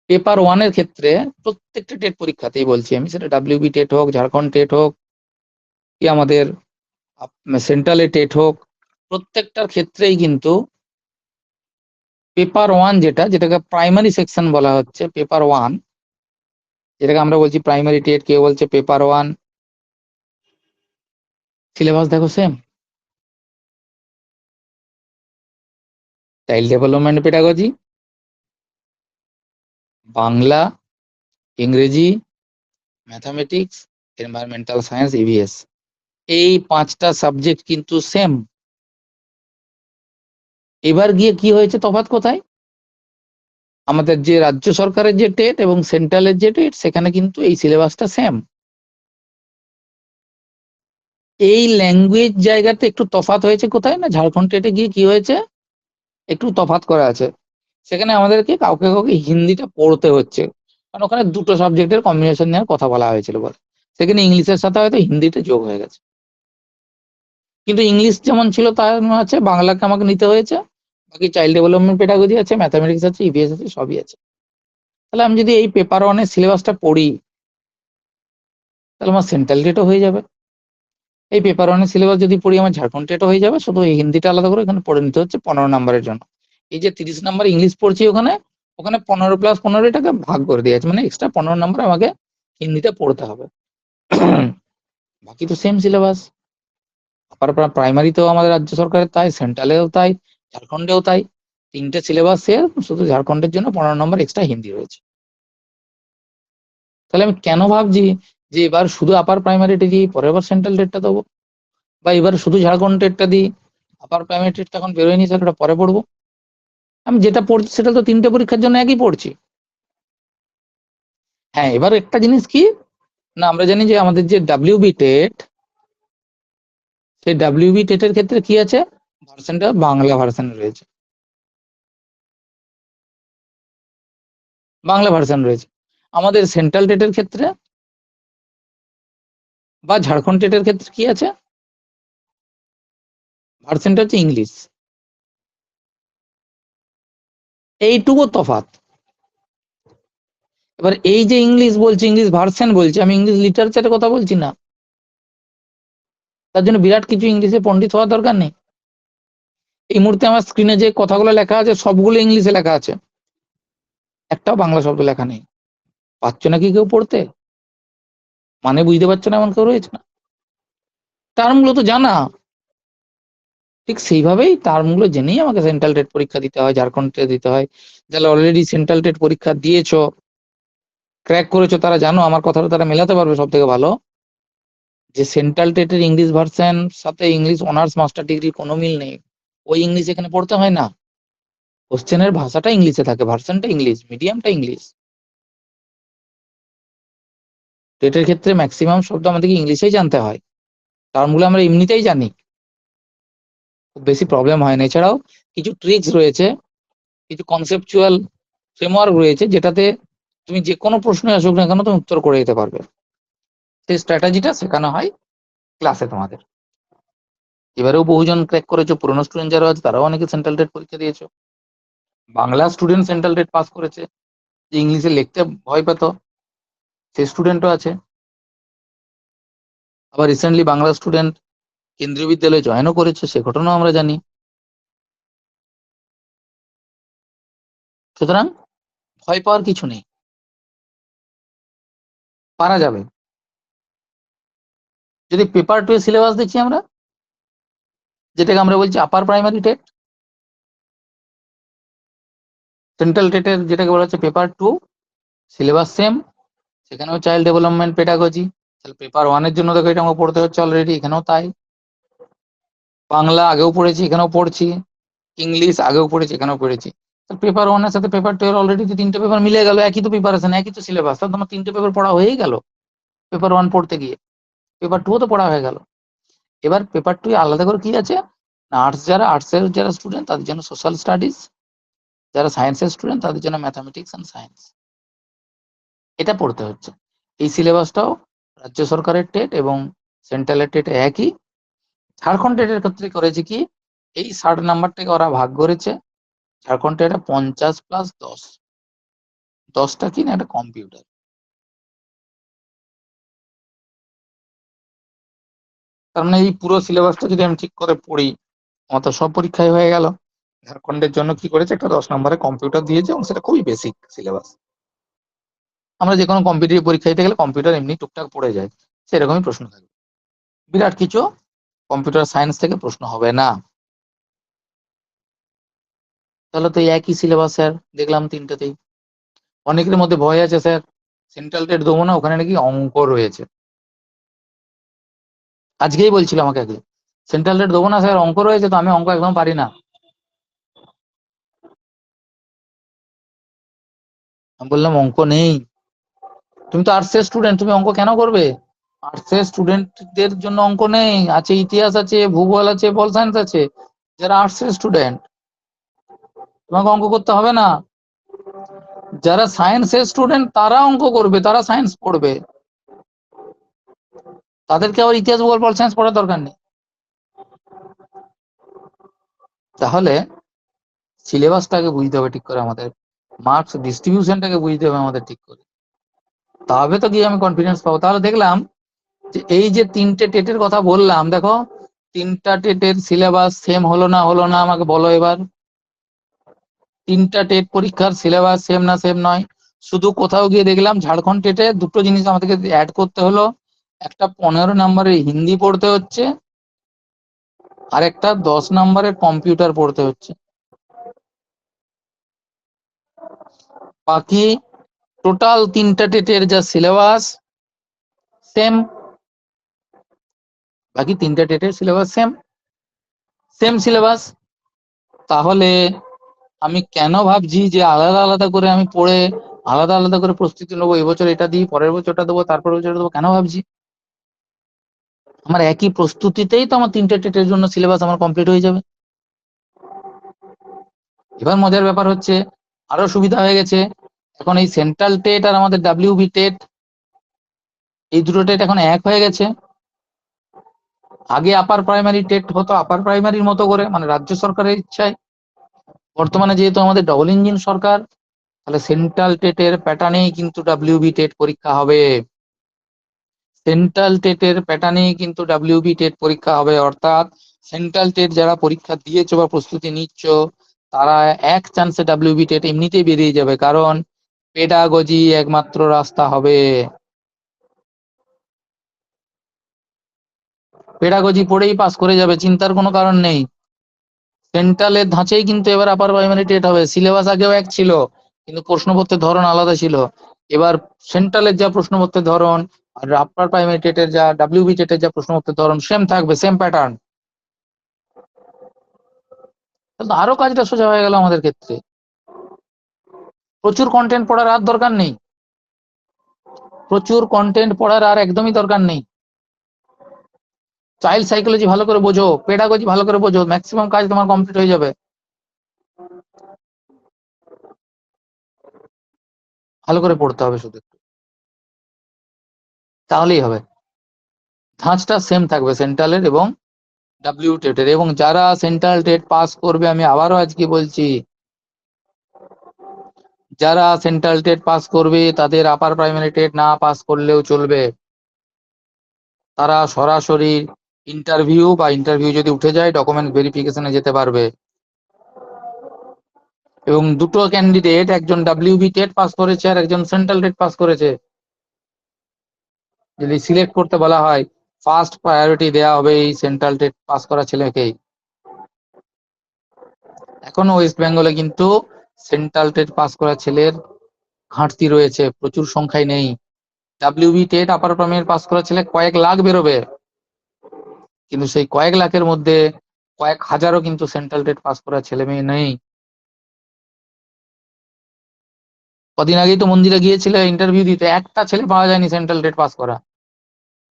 পেপার ওয়ানের ক্ষেত্রে প্রত্যেকটা টেট পরীক্ষাতেই বলছি আমি, সেটা ডাব্লিউবি টেট হোক, ঝাড়খণ্ড টেট হোক, কি আমাদের সেন্ট্রালে টেট হোক, প্রত্যেকটার ক্ষেত্রেই কিন্তু পেপার ওয়ান, যেটাকে প্রাইমারি সেকশন বলা হচ্ছে, পেপার ওয়ান, যেটাকে আমরা বলছি প্রাইমারি টেট, কেউ বলছে পেপার ওয়ান, সিলেবাস দেখো same. Child development pedagogy, Bangla, ইংরেজি, ম্যাথামেটিক্স, এনভায়রনমেন্টাল সায়েন্স, ইভিএস, এই 5টা সাবজেক্ট কিন্তু সেম। এবার গিয়ে কি হয়েছে, তফাৎ কোথায়? আমাদের যে রাজ্য সরকারের যে টেট এবং সেন্ট্রালের যে টেট, সেখানে কিন্তু এই সিলেবাসটা সেম। এই ল্যাঙ্গুয়েজ জায়গাতে একটু তফাৎ হয়েছে কোথায় না, ঝাড়খণ্ড টেটে গিয়ে কি হয়েছে, একটু তফাৎ করা আছে। সেখানে আমাদেরকে কাউকে কাউকে হিন্দিটা পড়তে হচ্ছে, কারণ ওখানে দুটো সাবজেক্টের কম্বিনেশন নেওয়ার কথা বলা হয়েছিল বলে। সেখানে ইংলিশের সাথে হয়তো হিন্দিটা যোগ হয়ে গেছে, কিন্তু ইংলিশ যেমন ছিল তার আছে, বাংলাকে আমাকে নিতে হয়েছে। বাকি চাইল্ড ডেভেলপমেন্ট পেডাগজি আছে, ম্যাথামেটিক্স আছে, ইভিএস আছে, সবই আছে। তাহলে আমি যদি এই পেপার ওয়ানের সিলেবাসটা পড়ি, তাহলে আমার সেন্ট্রাল টেটও হয়ে যাবে। এই পেপার ওয়ানের সিলেবাস যদি পড়ি, আমার ঝাড়খণ্ড টেটও হয়ে যাবে। শুধু এই হিন্দিটা আলাদা করে এখানে পড়ে নিতে হচ্ছে 15 নম্বরের জন্য। এই যে 30 নম্বর ইংলিশ পড়ছি ওখানে, ওখানে 15 + 15 এটাকে ভাগ করে দিয়েছে, মানে এক্সট্রা 15 নম্বর আমাকে হিন্দিতে পড়তে হবে। বাকি তো সেম সিলেবাস। আপার প্রাইমারিতেও আমাদের রাজ্য সরকারের তাই, সেন্ট্রালেও তাই, ঝাড়খণ্ডেও তাই। 3টে সিলেবাস সেম, শুধু ঝাড়খণ্ডের জন্য 15 নম্বর এক্সট্রা হিন্দি রয়েছে। তাহলে আমি কেন ভাবছি যে এবার শুধু আপার প্রাইমারিটা দিই, পরের বার সেন্ট্রাল টেটটা দেবো, বা এবার শুধু ঝাড়খণ্ড টেটটা দিই, আপার প্রাইমারি টেটটা এখন বেরোয়নি স্যার, ওটা পরে পড়বো। আমি যেটা পড়ছি সেটা তো 3টে পরীক্ষার জন্য একই পড়ছি। হ্যাঁ, এবার একটা জিনিস কি না, আমরা জানি যে আমাদের যে ডাব্লিউবি টেট, সেই ডাব্লিউবি টেটের ক্ষেত্রে কি আছে, ভার্সনটা বাংলা ভার্সন রয়েছে, বাংলা ভার্সন রয়েছে। আমাদের সেন্ট্রাল টেটের ক্ষেত্রে বা ঝাড়খণ্ড টেটের ক্ষেত্রে কি আছে, ভার্সনটা হচ্ছে ইংলিশ। এইটুকু তফাৎ। এবার এই যে ইংলিশ বলছি, ইংলিশ ভার্সন বলছি, আমি ইংলিশ লিটারেচারের কথা বলছি না। তার জন্য বিরাট কিছু ইংলিশে পণ্ডিত হওয়ার দরকার নেই। এই মুহূর্তে আমার স্ক্রিনে যে কথাগুলো লেখা আছে সবগুলো ইংলিশে লেখা আছে, একটাও বাংলা শব্দ লেখা নেই। পারছো নাকি কেউ পড়তে? মানে বুঝতে পারছো না এমন কেউ রয়েছে না? টার্মগুলো তো জানা, ঠিক সেইভাবেই টার্মগুলো জেনেই আমাকে সেন্ট্রাল টেট পরীক্ষা দিতে হয়, ঝাড়খণ্ড টেট দিতে হয়। যারা অলরেডি সেন্ট্রাল টেট পরীক্ষা দিয়েছো, ক্র্যাক করেছো, তারা জানো, আমার কথাটা তারা মেলাতে পারবে সব থেকে ভালো, যে সেন্ট্রাল টেটের ইংলিশ ভার্সন সাথে ইংলিশ অনার্স মাস্টার ডিগ্রি কোনো মিল নেই। ওই ইংলিশ এখানে পড়তে হয় না। কোশ্চেনের ভাষাটা ইংলিশে থাকে, ভার্সনটা ইংলিশ, মিডিয়ামটা ইংলিশ। টেটের ক্ষেত্রে ম্যাক্সিমাম শব্দ আমাদেরকে ইংলিশেই জানতে হয়, টার্মগুলো আমরা এমনিতেই জানি, খুব বেশি প্রবলেম হয় না। এছাড়াও কিছু ট্রিক্স রয়েছে, কিছু কনসেপচুয়াল ফ্রেমওয়ার্ক রয়েছে, যেটাতে তুমি যে কোনো প্রশ্ন আসুক না কেন তুমি উত্তর করে দিতে পারবে। সেই স্ট্র্যাটেজিটা শেখানো হয় ক্লাসে তোমাদের। এবারেও বহুজন ক্র্যাক করেছো, পুরোনো স্টুডেন্ট যারা আছে তারাও অনেকে সেন্ট্রাল টেট পরীক্ষা দিয়েছো। Bangla student central TET pass করেছে, যে ইংলিশে লিখতে ভয় পেত সেই স্টুডেন্টও আছে। আবার রিসেন্টলি বাংলা স্টুডেন্ট কেন্দ্রীয় বিদ্যালয়ে জয়েনও করেছে, সে ঘটনাও আমরা জানি। সুতরাং ভয় পাওয়ার কিছু নেই, পারা যাবে। যদি পেপার 2 এর সিলেবাস দেখি আমরা, যেটাকে আমরা বলছি আপার প্রাইমারি টেট, সেন্ট্রাল টেটের যেটাকে বলা হচ্ছে পেপার 2, সিলেবাস সেম, সেখানেও চাইল্ড ডেভেলপমেন্ট পেডাগজি। তাহলে পেপার 1 এর জন্য দেখো এটা আমাকে পড়তে হচ্ছে অলরেডি, এখানেও তাই। বাংলা আগেও পড়েছি, এখানেও পড়ছি, ইংলিশ আগেও পড়েছি, এখানেও পড়েছি। পেপার 1 এর সাথে পেপার 2 এর অলরেডি 3টে পেপার মিলে গেল, একই তো প্রিপারেশন, একই তো সিলেবাস, তাহলে তোমার 3টে পেপার পড়া হয়েই গেল পেপার 1 পড়তে গিয়ে। পেপার 2 তো পড়া হয়ে গেল। এবার পেপার 2 আলাদা করে কি আছে না, আর্টসের যারা স্টুডেন্ট তাদের জন্য সোশ্যাল স্টাডিজ, যারা সায়েন্সের স্টুডেন্ট তাদের জন্য ম্যাথামেটিক্স এন্ড সায়েন্স, এটা পড়তে হচ্ছে। এই সিলেবাসটাও রাজ্য সরকারের টেট এবং সেন্ট্রালের টেট একই। ঝাড়খণ্ড টেটের ক্ষেত্রে করেছে কি, এই 60 নাম্বারটাকে ওরা ভাগ করেছে। ঝাড়খণ্ড টেটে 50 + 10, 10টা কি না একটা কম্পিউটার। তার মানে এই পুরো সিলেবাসটা যদি আমি ঠিক করে পড়ি, আমার তো সব পরীক্ষায় হয়ে গেল। ঝাড়খণ্ডের জন্য কি করেছে, একটা 10 নম্বরে কম্পিউটার দিয়েছে, এবং সেটা খুবই বেসিক সিলেবাস। আমরা যে কোনো কম্পিটিটিভ পরীক্ষা দিতে গেলে কম্পিউটার এমনি টুকটাক পড়ে যায়, সেরকমই প্রশ্ন থাকবে। বিরাট কিছু কম্পিউটার সায়েন্স থেকে প্রশ্ন হবে না। তাহলে তো এই একই সিলেবাস স্যার, দেখলাম 3টেতেই। অনেকের মধ্যে ভয় আছে স্যার, সেন্ট্রাল টেট দেবো না, ওখানে নাকি অঙ্ক রয়েছে। আজকেই বলছিল আমাকে আগে, সেন্ট্রাল টেট দেবো না স্যার, অঙ্ক রয়েছে, তো আমি অঙ্ক একদম পারি না। আমি বললাম অঙ্ক নেই, তুমি তো আর্টস এর স্টুডেন্ট, তুমি অঙ্ক কেন করবে? আর্টস এর স্টুডেন্টদের জন্য অঙ্ক নেই, আছে ইতিহাস আছে, ভূগোল আছে, পল সায়েন্স আছে। যারা আর্টস এর স্টুডেন্ট, তোমাকে অঙ্ক করতে হবে না। যারা সায়েন্স এর স্টুডেন্ট তারা অঙ্ক করবে, তারা সায়েন্স পড়বে, তাদেরকে আবার ইতিহাস, ভূগোল, পল সায়েন্স পড়ার দরকার নেই। তাহলে সিলেবাসটাকে বুঝতে হবে ঠিক করে, আমাদের মার্কস ডিস্ট্রিবিউশনটাকে বুঝতে হবে আমাদের ঠিক করে, তবে তো গিয়ে আমি কনফিডেন্স পাবো। তাহলে দেখলাম যে এই যে তিনটে টেটের কথা বললাম, দেখো তিনটা টেটের সিলেবাস সেম হলো না, হলো না, আমাকে বলো এবার। তিনটা টেট পরীক্ষার সিলেবাস সেম না সেম নয়? শুধু কোথাও গিয়ে দেখলাম ঝাড়খণ্ড টেটে দুটো জিনিস আমাদেরকে অ্যাড করতে হলো, একটা 15 নম্বরের হিন্দি পড়তে হচ্ছে, আর একটা 10 নম্বরের কম্পিউটার পড়তে হচ্ছে। বাকি টোটাল তিনটা টেটের যা সিলেবাস সেম, বাকি তিনটা টেটের সিলেবাস সেম, সেম সিলেবাস। তাহলে আমি কেন ভাবছি যে আলাদা আলাদা করে আমি পড়ে আলাদা আলাদা করে প্রস্তুতি নেবো, এবছর এটা দিই, পরের বছরটা দেবো, তারপরের বছর দেবো, কেন ভাবছি? আমার একই প্রস্তুতিতেই তো আমার তিনটে টেটের জন্য সিলেবাস আমার কমপ্লিট হয়ে যাবে। এবার মজার ব্যাপার হচ্ছে, আরো সুবিধা হয়ে গেছে, এখন এই সেন্ট্রাল টেট আর আমাদের ডাব্লিউবি টেট, এই দুটো টেট এখন এক হয়ে গেছে। আগে আপার প্রাইমারি টেট হতো আপার প্রাইমারির মতো করে, মানে রাজ্য সরকারের ইচ্ছায়। বর্তমানে যেহেতু আমাদের ডবল ইঞ্জিন সরকার, তাহলে সেন্ট্রাল টেটের প্যাটার্নেই কিন্তু ডাব্লিউবি টেট পরীক্ষা হবে। সেন্ট্রাল টেটের প্যাটার্নেই কিন্তু ডাব্লিউবি টেট পরীক্ষা হবে, অর্থাৎ সেন্ট্রাল টেট যারা পরীক্ষা দিয়েছো বা প্রস্তুতি নিচ্ছ, তারা এক চান্সে ডাব্লিউবি টেট এমনিতেই বেরিয়ে যাবে, কারণ পেডাগজি একমাত্র রাস্তা হবে। পেডাগজি পড়েই পাস করে যাবে, চিন্তার কোনো কারণ নেই। সেন্ট্রালের ধাঁচেই কিন্তু এবার আপার প্রাইমারি টেট হবে। সিলেবাস আগেও এক ছিল, কিন্তু প্রশ্নপত্রের ধরন আলাদা ছিল। এবার সেন্ট্রালের যা প্রশ্নপত্রের ধরন আর আপার প্রাইমারি টেটের যা ডাব্লিউবি টেটের যা প্রশ্নপত্রের ধরন সেম থাকবে, সেম প্যাটার্ন। তাহলে তো আরো কাজটা সোজা হয়ে গেল আমাদের ক্ষেত্রে। প্রচুর কন্টেন্ট পড়ার আর দরকার নেই, প্রচুর কন্টেন্ট পড়ার আর একদমই দরকার নেই। চাইল্ড সাইকোলজি ভালো করে বোঝো, পেডাগজি ভালো করে বোঝো, ম্যাক্সিমাম কাজ তোমার কমপ্লিট হয়ে যাবে। ভালো করে পড়তে হবে শুধু একটু, তাহলেই হবে। ধাঁচটা সেম থাকবে সেন্ট্রালের এবং ডাব্লিউ টেটের। এবং যারা সেন্ট্রাল টেট পাস করবে, আমি আবারও আজকে বলছি, যারা সেন্ট্রাল টেট পাস করবে তাদের আপার প্রাইমারি টেট না পাস করলেও চলবে, তারা সরাসরি ইন্টারভিউ যদি উঠে যায় ডকুমেন্ট ভেরিফিকেশনে যেতে পারবে। এবং দুটো ক্যান্ডিডেট, একজন ডাব্লিউবি টেট পাস করেছে আর একজন সেন্ট্রাল টেট পাস করেছে, যদি সিলেক্ট করতে বলা হয় ফার্স্ট প্রায়োরিটি দেওয়া হবে এই সেন্ট্রাল টেট পাস করা ছেলেকেই। এখনো ওয়েস্ট বেঙ্গলে কিন্তু সেন্ট্রাল টেট পাস করা ছেলের ঘাটতি রয়েছে, প্রচুর সংখ্যায় নেই। WB TET upper primary pass করা ছেলে কয়েক লাখ বেরোবে, কিন্তু সেই কয়েক লাখের মধ্যে কয়েক হাজারও কিন্তু সেন্ট্রাল টেট পাস করা ছেলে মেয়ে নেই। কদিন আগেই তো মন্দিরে গিয়েছিল ইন্টারভিউ দিতে, একটা ছেলে পাওয়া যায়নি সেন্ট্রাল টেট পাস করা।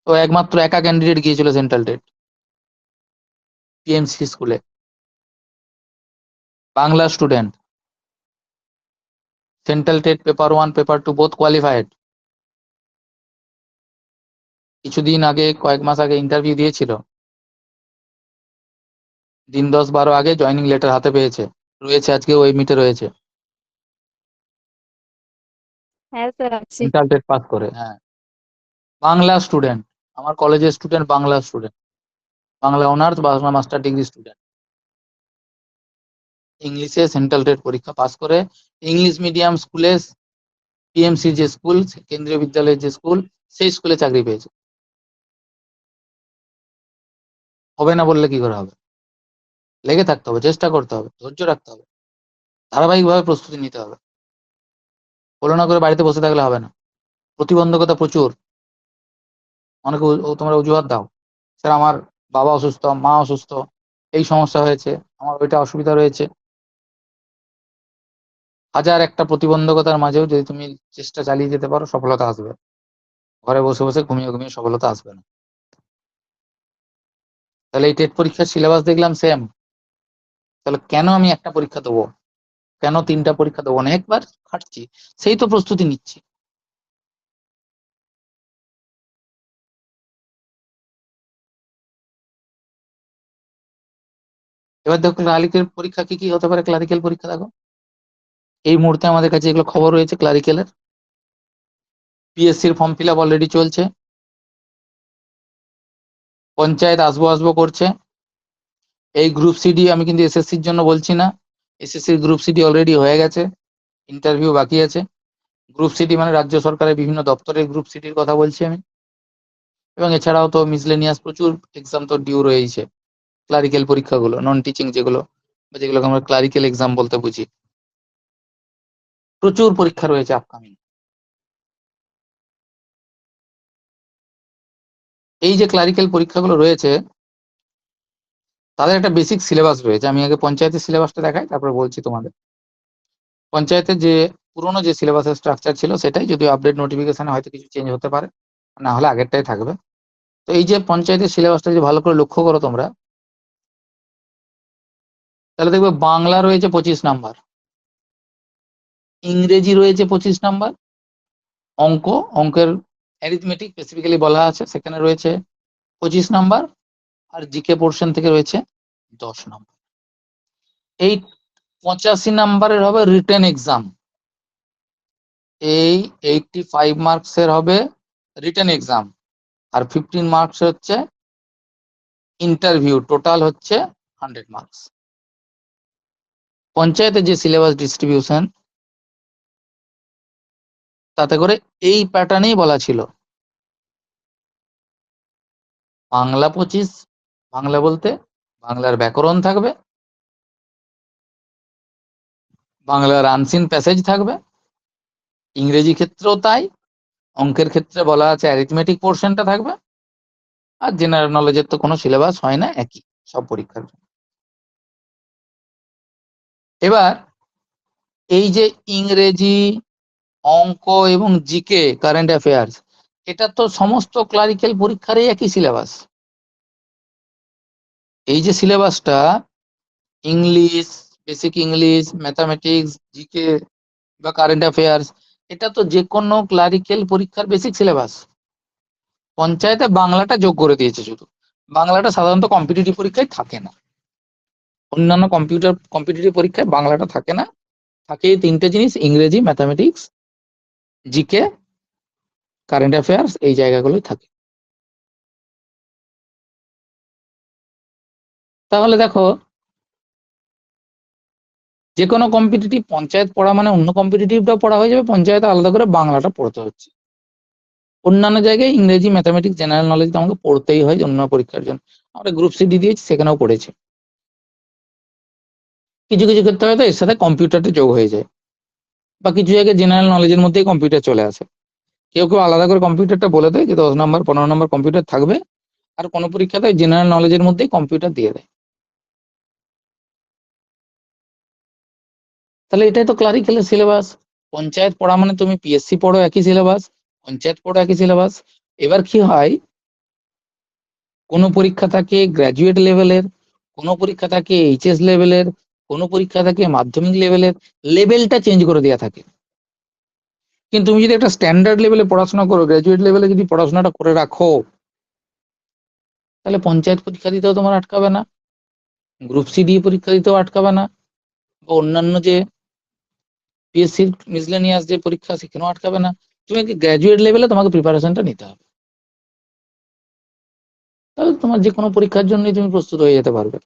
তো একমাত্র একা ক্যান্ডিডেট গিয়েছিল সেন্ট্রাল টেট, পিএমসি স্কুলে, Bangla student. Central TET paper 1 paper 2 both qualified. কিছুদিন আগে, কয়েক মাস আগে ইন্টারভিউ দিয়েছিল, দিন 10-12 আগে জয়নিং লেটার হাতে পেয়েছে, রয়েছে আজকে ওই মিটে রয়েছে, হ্যাঁ স্যার আছি। সেন্ট্রাল টেট পাস করে। হ্যাঁ, বাংলা স্টুডেন্ট, আমার কলেজের student, Bangla student, Bangla honours, Bangla master degree student, ইংলিশে সেন্ট্রাল টেট পরীক্ষা পাস করে ইংলিশ মিডিয়াম স্কুলে, পিএমসি যে স্কুল, কেন্দ্রীয় বিদ্যালয়ের যে স্কুল, সেই স্কুলে চাকরি পেয়েছে। হবে না বললে কি করে হবে? লেগে থাকতে হবে, চেষ্টা করতে হবে, ধৈর্য রাখতে হবে, ধারাবাহিকভাবে প্রস্তুতি নিতে হবে। হলো না করে বাড়িতে বসে থাকলে হবে না। প্রতিবন্ধকতা প্রচুর। অনেকে তোমরা অজুহাত দাও, স্যার আমার বাবা অসুস্থ, মা অসুস্থ, এই সমস্যা হয়েছে, আমার ওইটা অসুবিধা রয়েছে। হাজার একটা প্রতিবন্ধকতার মাঝেও যদি তুমি চেষ্টা চালিয়ে যেতে পারো, সফলতা আসবে। ঘরে বসে বসে ঘুমিয়ে ঘুমিয়ে সফলতা আসবে না। তাহলে এই টেট পরীক্ষার সিলেবাস দেখলাম সেম। তাহলে কেন আমি একটা পরীক্ষা দেবো, কেন 3টা পরীক্ষা দেবো? অনেকবার খাটছি, সেই তো প্রস্তুতি নিচ্ছি। এবার দেখো ক্লারিক্যাল পরীক্ষা কি কি হতে পারে। ক্লারিক্যাল পরীক্ষা দেখো, এই মুহূর্তে আমাদের কাছে এগুলো খবর রয়েছে ক্লারিক্যালের। পিএসসির ফর্ম ফিল আপ অলরেডি চলছে, পঞ্চায়েত আসবো আসবো করছে। এই গ্রুপ সিডি আমি কিন্তু এসএসসির জন্য বলছি না, এসএসসির গ্রুপ সিডি অলরেডি হয়ে গেছে, ইন্টারভিউ বাকি আছে। গ্রুপ সিডি মানে রাজ্য সরকারের বিভিন্ন দপ্তরের গ্রুপ সিডির কথা বলছি আমি। এবং এছাড়াও তো মিসলেনিয়াস প্রচুর এক্সাম তো ডিউ রয়েছে। ক্লারিক্যাল পরীক্ষাগুলো, নন টিচিং যেগুলো, বা যেগুলোকে আমরা ক্লারিক্যাল এক্সাম বলতে বুঝি, প্রচুর পরীক্ষা রয়েছে আপকামিং। এই যে ক্লারিক্যাল পরীক্ষাগুলো রয়েছে, তাদের একটা বেসিক সিলেবাস রয়েছে। আমি আগে পঞ্চায়েতের সিলেবাসটা দেখাই, তারপরে বলছি তোমাদের। পঞ্চায়েতের যে পুরোনো যে সিলেবাসের স্ট্রাকচার ছিল সেটাই, যদিও আপডেট নোটিফিকেশনে হয়তো কিছু চেঞ্জ হতে পারে, না হলে আগেরটাই থাকবে। তো এই যে পঞ্চায়েতের সিলেবাসটা যদি ভালো করে লক্ষ্য করো তোমরা, তাহলে দেখবে বাংলা রয়েছে 25 নাম্বার, ইংরেজি রয়েছে 25 নাম্বার, অঙ্কের অ্যারিথমেটিক স্পেসিফিক্যালি বলা আছে, সেখানে রয়েছে 25 নাম্বার, আর জিকে পোর্শন থেকে রয়েছে 10 নাম্বার। এই 85 নাম্বারের হবে রিটেন এক্সাম। এই 85 মার্কসের হবে রিটেন এক্সাম, আর 15 মার্কস হচ্ছে ইন্টারভিউ। টোটাল হচ্ছে 100 মার্কস। পঞ্চায়েতের যে সিলেবাস ডিস্ট্রিবিউশন, তাতে করে এই প্যাটার্নেই বলা ছিল। বাংলা 25, বাংলা বলতে বাংলার ব্যাকরণ থাকবে, বাংলার আনসিন প্যাসেজ থাকবে, ইংরেজি ক্ষেত্রেও তাই, অঙ্কের ক্ষেত্রে বলা আছে অ্যারিথমেটিক পোর্শনটা থাকবে, আর জেনারেল নলেজের তো কোনো সিলেবাস হয় না, একই সব পরীক্ষার। এবার এই যে ইংরেজি, অঙ্ক এবং জিকে কারেন্ট অ্যাফেয়ার্স, এটা তো সমস্ত ক্লারিক্যাল পরীক্ষারই একই সিলেবাস। এই যে সিলেবাসটা, English, basic English, mathematics, GK বা কারেন্ট অ্যাফেয়ার্স, এটা তো যে কোনো ক্লারিক্যাল পরীক্ষার বেসিক সিলেবাস। পঞ্চায়েতে বাংলাটা যোগ করে দিয়েছে শুধু। বাংলাটা সাধারণত কম্পিটিটিভ পরীক্ষায় থাকে না, অন্যান্য কম্পিটিটিভ পরীক্ষায় বাংলাটা থাকে না। থাকে এই 3টে জিনিস, ইংরেজি, ম্যাথামেটিক্স, জিকে, কারেন্ট অ্যাফেয়ার্স, এই জায়গাগুলোই থাকে। তাহলে দেখো, যে কোনো কম্পিটিটিভ পঞ্চায়েত পড়া মানে অন্য কম্পিটিটিভটাও পড়া হয়ে যাবে, পঞ্চায়েতে আলাদা করে বাংলাটা পড়তে হচ্ছে। অন্যান্য জায়গায় ইংরেজি, ম্যাথামেটিক্স, জেনারেল নলেজ তো আমাকে পড়তেই হয় অন্য পরীক্ষার জন্য। আমরা গ্রুপ সিডি দিয়েছি, সেখানেও পড়েছি। কিছু কিছু ক্ষেত্রে হয়তো এর সাথে কম্পিউটারটা যোগ হয়ে যায়, বা কিছু জায়গায় জেনারেল নলেজের মধ্যেই কম্পিউটার চলে আসে। কেউ কেউ আলাদা করে কম্পিউটারটা বলে দেয় যে 10 নাম্বার 15 নাম্বার কম্পিউটার থাকবে, আর কোনো পরীক্ষাতে জেনারেল নলেজের মধ্যেই কম্পিউটার দিয়ে দেয়। তাহলে এটাই তো ক্লারিক্যালের সিলেবাস। পঞ্চায়েত পড়া মানে তুমি পিএসসি পড়ো একই সিলেবাস, পঞ্চায়েত পড়ো একই সিলেবাস। এবার কি হয়, কোনো পরীক্ষা থাকে গ্র্যাজুয়েট লেভেলের, কোনো পরীক্ষা থাকে এইচএস লেভেলের, কোনো পরীক্ষা থাকে মাধ্যমিক লেভেলের, লেভেলটা চেঞ্জ করে দেওয়া থাকে। কিন্তু তুমি যদি একটা স্ট্যান্ডার্ড লেভেলে পড়াশোনা করো, গ্র্যাজুয়েট লেভেলে যদি পড়াশোনাটা করে রাখো, তাহলে পঞ্চায়েত পরীক্ষা দিতেও তোমার আটকাবে না, গ্রুপ সি দিয়ে পরীক্ষা দিতেও আটকাবে না, বা অন্যান্য যে পিএসসির মিসলেনিয়াস যে পরীক্ষা, সেখানেও আটকাবে না। তুমি গ্র্যাজুয়েট লেভেলে তোমাকে প্রিপারেশনটা নিতে হবে, তাহলে তোমার যে কোনো পরীক্ষার জন্যই তুমি প্রস্তুত হয়ে যেতে পারবে।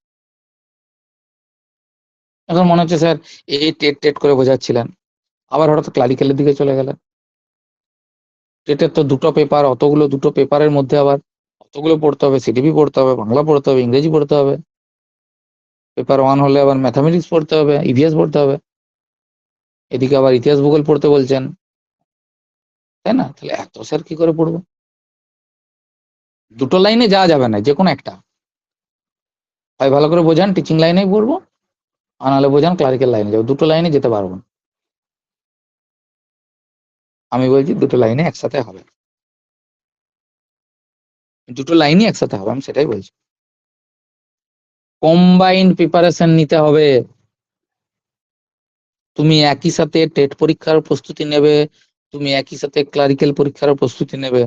এখন মনে হচ্ছে স্যার এই টেট টেট করে বোঝাচ্ছিলেন, আবার হঠাৎ ক্লারিক্যালের দিকে চলে গেলেন। টেটের তো দুটো পেপারের মধ্যে আবার অতগুলো পড়তে হবে, সিডিপি পড়তে হবে, বাংলা পড়তে হবে, ইংরেজি পড়তে হবে, পেপার 1 হলে আবার ম্যাথামেটিক্স পড়তে হবে, ইভিএস পড়তে হবে, এদিকে আবার ইতিহাস ভূগোল পড়তে বলছেন। তাই না? তাহলে এত স্যার কি করে পড়বো? দুটো লাইনে যাওয়া যাবে না, যে কোনো একটা। হয় ভালো করে বোঝান টিচিং লাইনেই পড়বো, আর নাহলে বোঝান ক্লারিক্যাল লাইনে যাবো, দুটো লাইনে যেতে পারবো না। আমি বলছি দুটো লাইনে একসাথে হবে, দুটো লাইনই একসাথে হবে, আমি সেটাই বলছি। কম্বাইন্ড প্রিপারেশন নিতে হবে। তুমি একই সাথে টেট পরীক্ষার প্রস্তুতি নেবে, তুমি একই সাথে ক্লারিক্যাল পরীক্ষার প্রস্তুতি নেবে।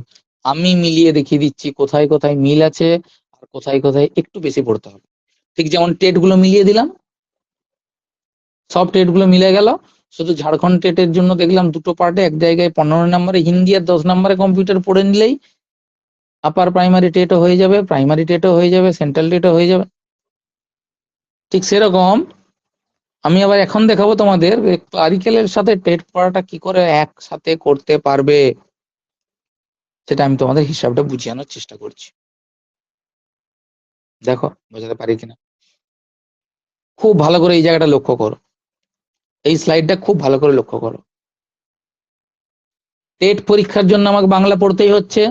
আমি মিলিয়ে দেখিয়ে দিচ্ছি কোথায় কোথায় মিল আছে আর কোথায় কোথায় একটু বেশি পড়তে হবে। ঠিক যেমন টেট গুলো মিলিয়ে দিলাম, সব টেট গুলো মিলে গেল, শুধু ঝাড়খণ্ড টেটের জন্য দেখলাম দুটো পার্টে এক জায়গায় 15 নম্বরে হিন্দি আর 10 নম্বরে কম্পিউটার পড়ে নিলেই আপার প্রাইমারি টেটও হয়ে যাবে, প্রাইমারি টেটও হয়ে যাবে, সেন্ট্রাল টেটও হয়ে যাবে। ঠিক সেরকম আমি আবার এখন দেখাবো তোমাদের ক্লারিক্যালের সাথে টেট পড়াটা কি করে একসাথে করতে পারবে, সেটা আমি তোমাদের হিসাবটা বুঝিয়ানোর চেষ্টা করছি। দেখো বোঝাতে পারি কিনা। খুব ভালো করে এই জায়গাটা লক্ষ্য করো, এই স্লাইডটা খুব ভালো করে লক্ষ্য করো। টেট পরীক্ষার জন্য আমাকে বাংলা পড়তেই হচ্ছে,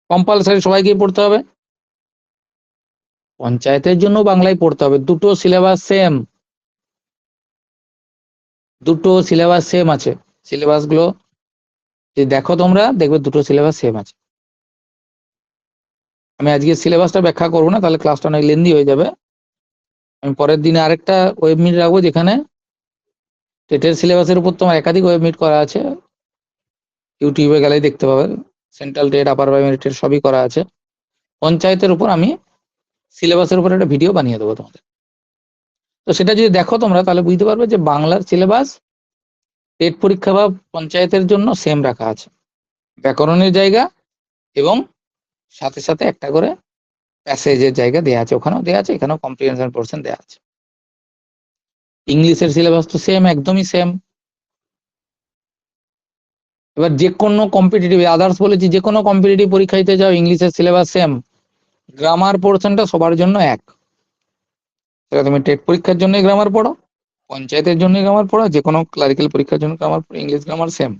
কম্পালসারি সবাইকেই পড়তে হবে। পঞ্চায়েতের জন্য বাংলায় পড়তে হবে, দুটো সিলেবাস সেম, দুটো সিলেবাস সেম আছে। সিলেবাস গুলো যদি দেখো তোমরা দেখবে দুটো সিলেবাস সেম আছে। আমি আজকে সিলেবাসটা ব্যাখ্যা করবো না, তাহলে ক্লাসটা অনেক লেন্দি হয়ে যাবে। আমি পরের দিনে আরেকটা ওয়েব মিট রাখবো, যেখানে টেটের সিলেবাসের উপর তোমার একাধিক ওয়েব মিট করা আছে, ইউটিউবে গেলেই দেখতে পাবে। Central TET, upper primary TET সবই করা আছে। পঞ্চায়েতের উপর আমি সিলেবাসের উপর একটা ভিডিও বানিয়ে দেবো তোমাদের। তো সেটা যদি দেখো তোমরা তাহলে বুঝতে পারবে যে বাংলার সিলেবাস টেট পরীক্ষা বা পঞ্চায়েতের জন্য সেম রাখা আছে, ব্যাকরণের জায়গা এবং সাথে সাথে একটা করে প্যাসেজের জায়গা দেওয়া আছে, ওখানেও দেওয়া আছে, এখানেও কম্প্রিহেনশন পোরশন দেওয়া আছে। ইংলিশের সিলেবাস তো সেম, একদমই সেম। এবার যে কোনো কম্পিটিটিভ, আদার্স বলেছি, যে কোনো কম্পিটিটিভ পরীক্ষা দিতে যাও ইংলিশের সিলেবাস সেম। গ্রামার পোরশনটা সবার জন্য এক, সেটা তুমি টেট পরীক্ষার জন্য গ্রামার পড়ো, পঞ্চায়েতের জন্য গ্রামার পড়ো, যে কোনো ক্লারিক্যাল পরীক্ষার জন্য গ্রামার পড়ো, English grammar same.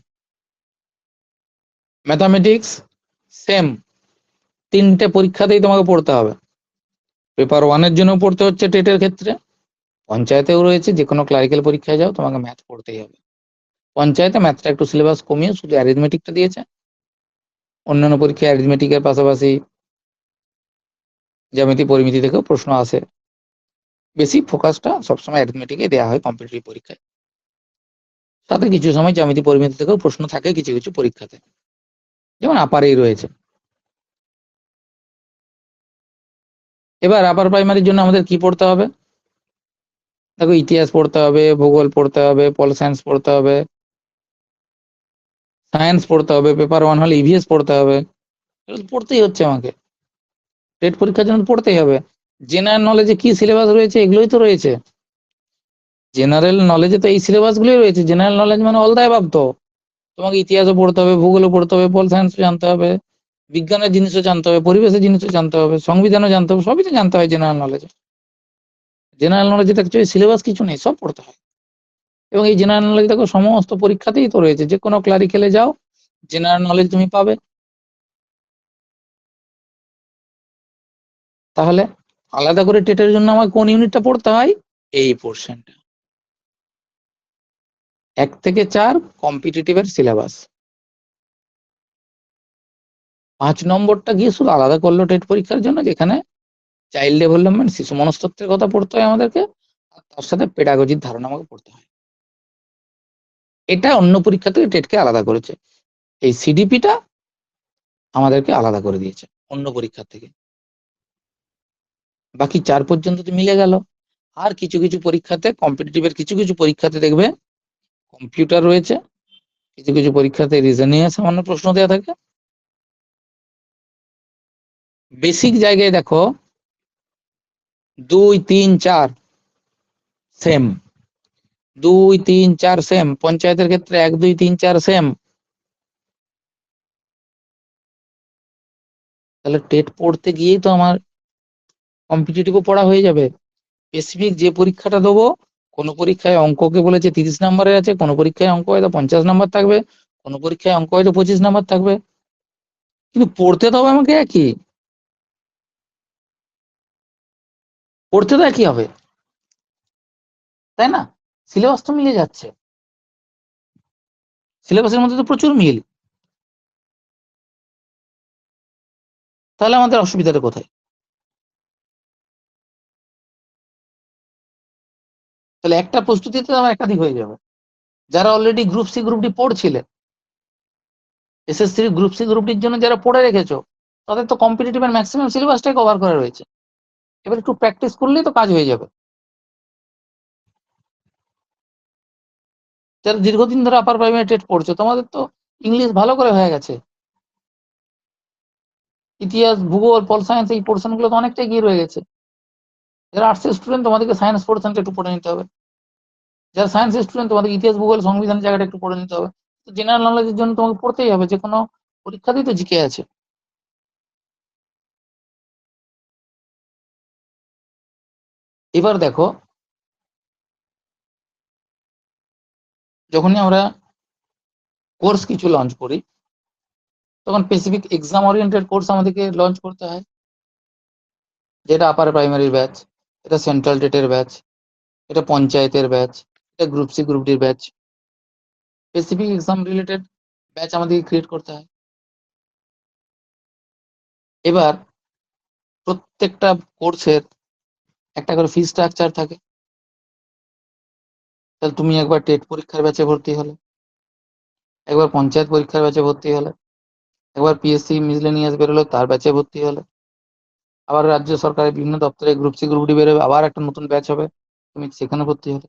Mathematics same, তিনটে পরীক্ষাতেই তোমাকে পড়তে হবে। পেপার 1 এর জন্য পড়তে হচ্ছে টেটের ক্ষেত্রে, পঞ্চায়েতেও রয়েছে, যে কোনো ক্লারিক্যাল পরীক্ষায় যাও তোমাকে ম্যাথ পড়তেই হবে। পঞ্চায়েতে ম্যাথটা একটু সিলেবাস কমিয়ে শুধু অ্যারিথমেটিকটা দিয়েছে, অন্যান্য পরীক্ষায় অ্যারিথমেটিকের পাশাপাশি জ্যামিতি পরিমিতি থেকেও প্রশ্ন আসে। বেসিক ফোকাসটা সবসময় অ্যারিথমেটিকে দেওয়া হয় কম্পিটিটিভ পরীক্ষায়, তাতে কিছু সময় জ্যামিতি পরিমিতি থেকেও প্রশ্ন থাকে কিছু কিছু পরীক্ষাতে, যেমন আপারেই রয়েছে। এবার আপার প্রাইমারির জন্য আমাদের কি পড়তে হবে? দেখো ইতিহাস পড়তে হবে, ভূগোল পড়তে হবে, পল সায়েন্স পড়তে হবে, সায়েন্স পড়তে হবে, পেপার 1 হলে ইভিএস পড়তে হবে, এগুলো তো পড়তেই হচ্ছে আমাকে, টেট পরীক্ষার জন্য পড়তেই হবে। জেনারেল নলেজে কি সিলেবাস রয়েছে? এগুলোই তো রয়েছে। জেনারেল নলেজে তো এই সিলেবাস গুলোই রয়েছে। জেনারেল নলেজ মানে অল দ্য অ্যাবাভ। তো তোমাকে ইতিহাসও পড়তে হবে, ভূগোলও পড়তে হবে, পল সায়েন্সও জানতে হবে, বিজ্ঞানের জিনিসও জানতে হবে, পরিবেশের জিনিসও জানতে হবে, সংবিধানও জানতে হবে, সবই তো জানতে হয় জেনারেল নলেজে। জেনারেল নলেজে তো অ্যাকচুয়ালি সিলেবাস কিছু নেই, সব পড়তে হয়। এবং এই জেনারেল নলেজ দেখো সমস্ত পরীক্ষাতেই তো রয়েছে, যে কোনো ক্লারিক্যালে যাও জেনারেল নলেজ তুমি পাবে। তাহলে আলাদা করে টেটের জন্য আমার কোন ইউনিটটা পড়তে হয়? এই পোর্শনটা 1 থেকে 4 কম্পিটিটিভের সিলেবাস। 5 নম্বরটা গিয়ে শুধু আলাদা করলো টেট পরীক্ষার জন্য, যেখানে চাইল্ড ডেভেলপমেন্ট, শিশু মনস্তত্ত্বের কথা পড়তে হয় আমাদেরকে, আর তার সাথে পেডাগজির ধারণা আমাকে পড়তে হয়। এটা অন্য পরীক্ষা থেকে টেটকে আলাদা করেছে, এই সিডিপিটা আমাদেরকে আলাদা করে দিয়েছে অন্য পরীক্ষা থেকে। বাকি 4 পর্যন্ত তো মিলে গেল। আর কিছু কিছু পরীক্ষাতে, কম্পিটিটিভের কিছু কিছু পরীক্ষাতে দেখবে কম্পিউটার রয়েছে, কিছু কিছু পরীক্ষাতে রিজনিং এর সামান্য প্রশ্ন দেওয়া থাকে। বেসিক জায়গায় দেখো 2, 3, 4 সেম, 2, 3, 4 সেম। পঞ্চায়েতের ক্ষেত্রে 1, 2, 3, 4 সেম। তাহলে টেট পড়তে গিয়েই তো আমার কম্পিটিটিভও পড়া হয়ে যাবে। স্পেসিফিক যে পরীক্ষাটা দেবো, কোনো পরীক্ষায় অঙ্ককে বলেছে 30 নম্বরের আছে, কোনো পরীক্ষায় অঙ্ক হয়তো 50 নম্বর থাকবে, কোনো পরীক্ষায় অঙ্ক হয়তো 25 নাম্বার থাকবে, কিন্তু পড়তে তো হবে আমাকে একই, পড়তে তো একই হবে, তাই না? সিলেবাস তো মিলে যাচ্ছে, সিলেবাসের মধ্যে তো প্রচুর মিল, তাহলে আমাদের অসুবিধাটা কোথায়? তাহলে একটা প্রস্তুতিতে আমার একাধিক হয়ে যাবে। যারা already group C group D পড়ছিলেন, এসএসসি গ্রুপ সি গ্রুপ ডির জন্য যারা পড়ে রেখেছো, তাদের তো কম্পিটিটিভ এর ম্যাক্সিমাম সিলেবাসটাই কভার করা রয়েছে। এবার একটু প্র্যাকটিস করলেই তো কাজ হয়ে যাবে। যারা দীর্ঘদিন ধরে আপার প্রাইমারি টেট পড়ছো, তোমাদের তো ইংলিশ ভালো করে হয়ে গেছে, ইতিহাস ভূগোল পল সায়েন্স এই পোর্শন গুলো তো অনেকটাই গিয়ে রয়ে গেছে। যারা আর্টসের স্টুডেন্ট, তোমাদেরকে সায়েন্স পোর্শনটা একটু পড়ে নিতে হবে। যারা সায়েন্সের স্টুডেন্ট, তোমাদের ইতিহাস ভূগোল সংবিধানের জায়গাটা একটু পড়ে নিতে হবে। তো জেনারেল নলেজের জন্য তোমাকে পড়তেই হবে, যে কোনো পরীক্ষাতেই তো জিকে আছে। এবার দেখো, যখনই আমরা কোর্স কিছু লঞ্চ করি, তখন স্পেসিফিক এক্সাম ওরিয়েন্টেড কোর্স আমাদেরকে লঞ্চ করতে হয়, যেটা আপার প্রাইমারির ব্যাচ, এটা সেন্ট্রাল টেটের ব্যাচ, এটা পঞ্চায়েতের ব্যাচ, এটা গ্রুপ সি গ্রুপ ডির batch. Specific exam related batch আমাদেরকে ক্রিয়েট করতে হয়। এবার প্রত্যেকটা কোর্সের একটা করে ফি স্ট্রাকচার থাকে। তাহলে তুমি একবার টেট পরীক্ষার ব্যাচে ভর্তি হলে, একবার পঞ্চায়েত পরীক্ষার ব্যাচে ভর্তি হলে, একবার পিএসসি মিসলেনিয়াস বেরোলো তার ব্যাচে ভর্তি হলে, আবার রাজ্য সরকারের বিভিন্ন দপ্তরে গ্রুপ সি গ্রুপ ডি বেরোবে, আবার একটা নতুন ব্যাচ হবে, তুমি সেখানে ভর্তি হলে।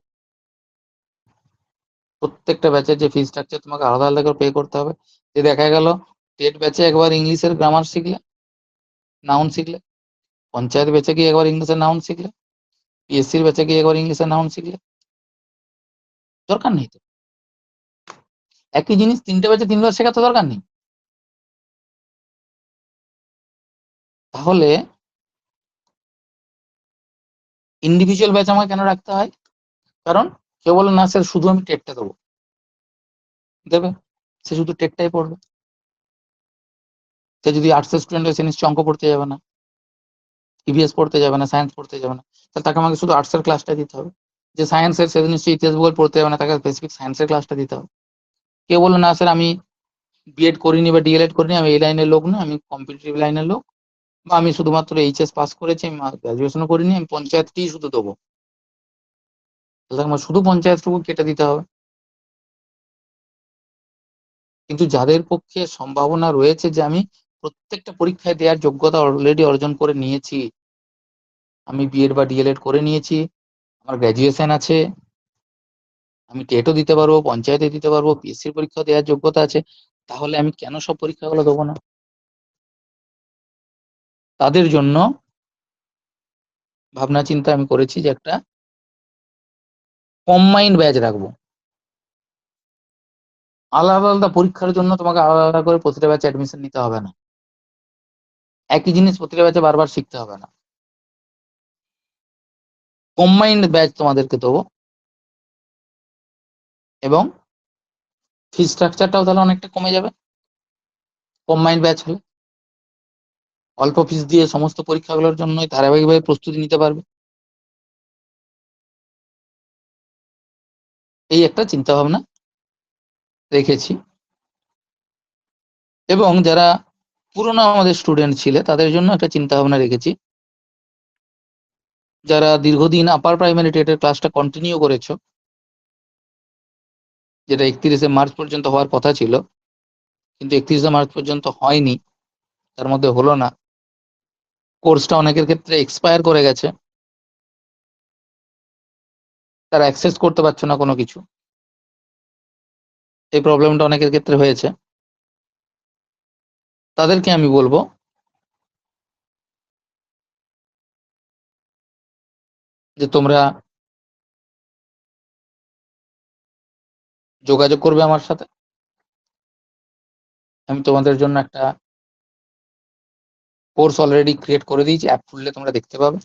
প্রত্যেকটা ব্যাচের যে ফি স্ট্রাকচার তোমাকে আলাদা আলাদা করে পে করতে হবে। যে দেখা গেল টেট ব্যাচে একবার ইংলিশের গ্রামার শিখলে, নাউন শিখলে, পঞ্চায়েত ব্যাচে গিয়ে একবার ইংলিশের নাউন শিখলে, পিএসসির ব্যাচে গিয়ে একবার ইংলিশের নাউন শিখলে, দরকার নেই তো। একই জিনিস তিনটে ব্যাচে তিনবার শেখা তো দরকার নেই। তাহলে ইন্ডিভিজুয়াল ব্যাচ আমাকে কেন রাখতে হয়? কারণ কেউ বলে না স্যার শুধু আমি টেটটা দেবো, দেবে, সে শুধু টেটটাই পড়বে। সে যদি আর্টসের স্টুডেন্ট হয়, সে নিশ্চয়ই অঙ্ক পড়তে যাবে না, ইভিএস পড়তে যাবে না, সায়েন্স পড়তে যাবে না, তাহলে তাকে আমাকে শুধু আর্টসের ক্লাসটা দিতে হবে। যে সায়েন্সের, সে নিশ্চয়ই ইতিহাস ভূগোল পড়তে যাবে না, তাকে স্পেসিফিক সায়েন্সের ক্লাসটা দিতে হবে। কেউ বললো না স্যার আমি বিএড করিনি বা ডিএলএড করিনি, আমি এই লাইনের লোক না, আমি কম্পিটিটিভ লাইনের লোক, বা আমি শুধুমাত্র এইচএস পাস করেছি, আমি গ্রাজুয়েশনও করিনি, আমি পঞ্চায়েতটিই শুধু দেবো, তাহলে আমার শুধু পঞ্চায়েতটুকু কেটে দিতে হবে। কিন্তু যাদের পক্ষে সম্ভাবনা রয়েছে যে আমি প্রত্যেকটা পরীক্ষায় দেওয়ার যোগ্যতা অলরেডি অর্জন করে নিয়েছি, আমি বিএড বা ডিএলএড করে নিয়েছি, আমার গ্র্যাজুয়েশন আছে, আমি টেটও দিতে পারবো, পঞ্চায়েতে দিতে পারবো, পিএসসির পরীক্ষা দেওয়ার যোগ্যতা আছে, তাহলে আমি কেন সব পরীক্ষাগুলো দেবো না? তাদের জন্য ভাবনা চিন্তা আমি করেছি যে একটা কম্বাইন্ড ব্যাচ রাখবো। আলাদা আলাদা পরীক্ষার জন্য তোমাকে আলাদা আলাদা করে প্রতিটা ব্যাচে অ্যাডমিশন নিতে হবে না, একই জিনিস প্রতিটা ব্যাচে বারবার শিখতে হবে না। কম্বাইন্ড ব্যাচ তোমাদেরকে দেবো, এবং ফি স্ট্রাকচারটাও তাহলে অনেকটা কমে যাবে কম্বাইন্ড ব্যাচ হলে। অল্প ফিস দিয়ে সমস্ত পরীক্ষাগুলোর জন্য ধারাবাহিকভাবে প্রস্তুতি নিতে পারবে। এই একটা চিন্তা ভাবনা রেখেছি। এবং যারা পুরনো আমাদের স্টুডেন্ট ছিলে, তাদের জন্য একটা চিন্তা ভাবনা রেখেছি। যারা দীর্ঘদিন আপার প্রাইমারি টেটের ক্লাসটা কন্টিনিউ করেছো, যেটা 31শে মার্চ পর্যন্ত হওয়ার কথা ছিল, কিন্তু 31শে মার্চ পর্যন্ত হয়নি, তার মধ্যে হলো না, কোর্সটা অনেকের ক্ষেত্রে এক্সপায়ার করে গেছে, তারা অ্যাক্সেস করতে পারছে না কোনো কিছু, এই প্রবলেমটা অনেকের ক্ষেত্রে হয়েছে। তাদেরকে আমি বলবো যে তোমরা যোগাযোগ করবে আমার সাথে। আমি তোমাদের জন্য একটা কোর্স অলরেডি ক্রিয়েট করে দিয়েছি, অ্যাপ খুললে তোমরা দেখতে পাবে।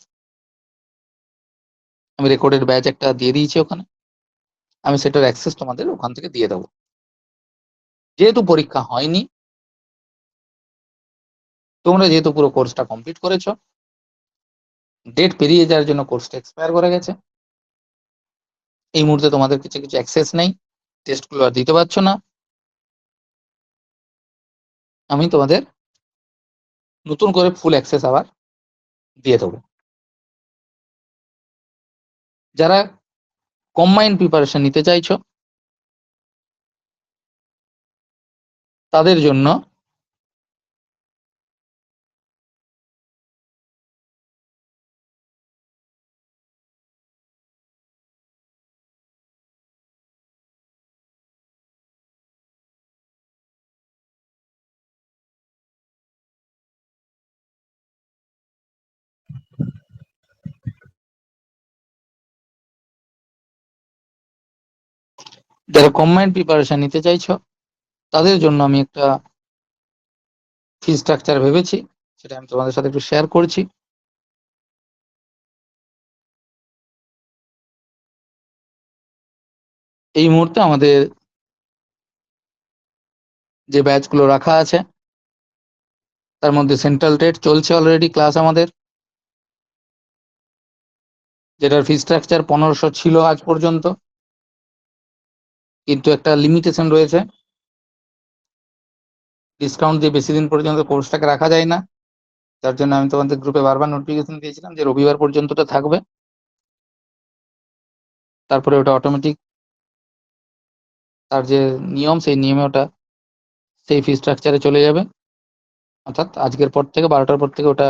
আমি রেকর্ডেড ব্যাচ একটা দিয়ে দিয়েছি ওখানে, আমি সেটার অ্যাক্সেস তোমাদের ওখান থেকে দিয়ে দেবো। যেহেতু পরীক্ষা হয়নি, তোমরা যেহেতু পুরো কোর্সটা কমপ্লিট করেছো, ডেট পেরিয়ে যাওয়ার জন্য কোর্সটা এক্সপায়ার করে গেছে, এই মুহূর্তে তোমাদের কিছু কিছু অ্যাক্সেস নেই, টেস্টগুলো আর দিতে পারছো না, আমি তোমাদের নতুন করে ফুল অ্যাক্সেস আবার দিয়ে দেবো। যারা কম্বাইন্ড প্রিপারেশন নিতে চাইছো তাদের জন্য যারা কম্বাইন্ড প্রিপারেশন নিতে চাইছো তাদের জন্য আমি একটা ফি স্ট্রাকচার ভেবেছি, সেটা আমি তোমাদের সাথে একটু শেয়ার করছি। এই মুহূর্তে আমাদের যে ব্যাচগুলো রাখা আছে তার মধ্যে সেন্ট্রাল টেট চলছে অলরেডি ক্লাস আমাদের, যেটার ফি স্ট্রাকচার 1500 ছিল আজ পর্যন্ত, কিন্তু একটা লিমিটেশন রয়েছে, ডিসকাউন্ট দিয়ে বেশি দিন পর্যন্ত কোর্সটাকে রাখা যায় না। যার জন্য আমি তোমাদের গ্রুপে বারবার নোটিফিকেশন দিয়েছিলাম যে রবিবার পর্যন্তটা থাকবে, তারপরে ওটা অটোমেটিক তার যে নিয়ম সেই নিয়মে ওটা সেই ফি স্ট্রাকচারে চলে যাবে। অর্থাৎ আজকের পর থেকে 12টার পর থেকে ওটা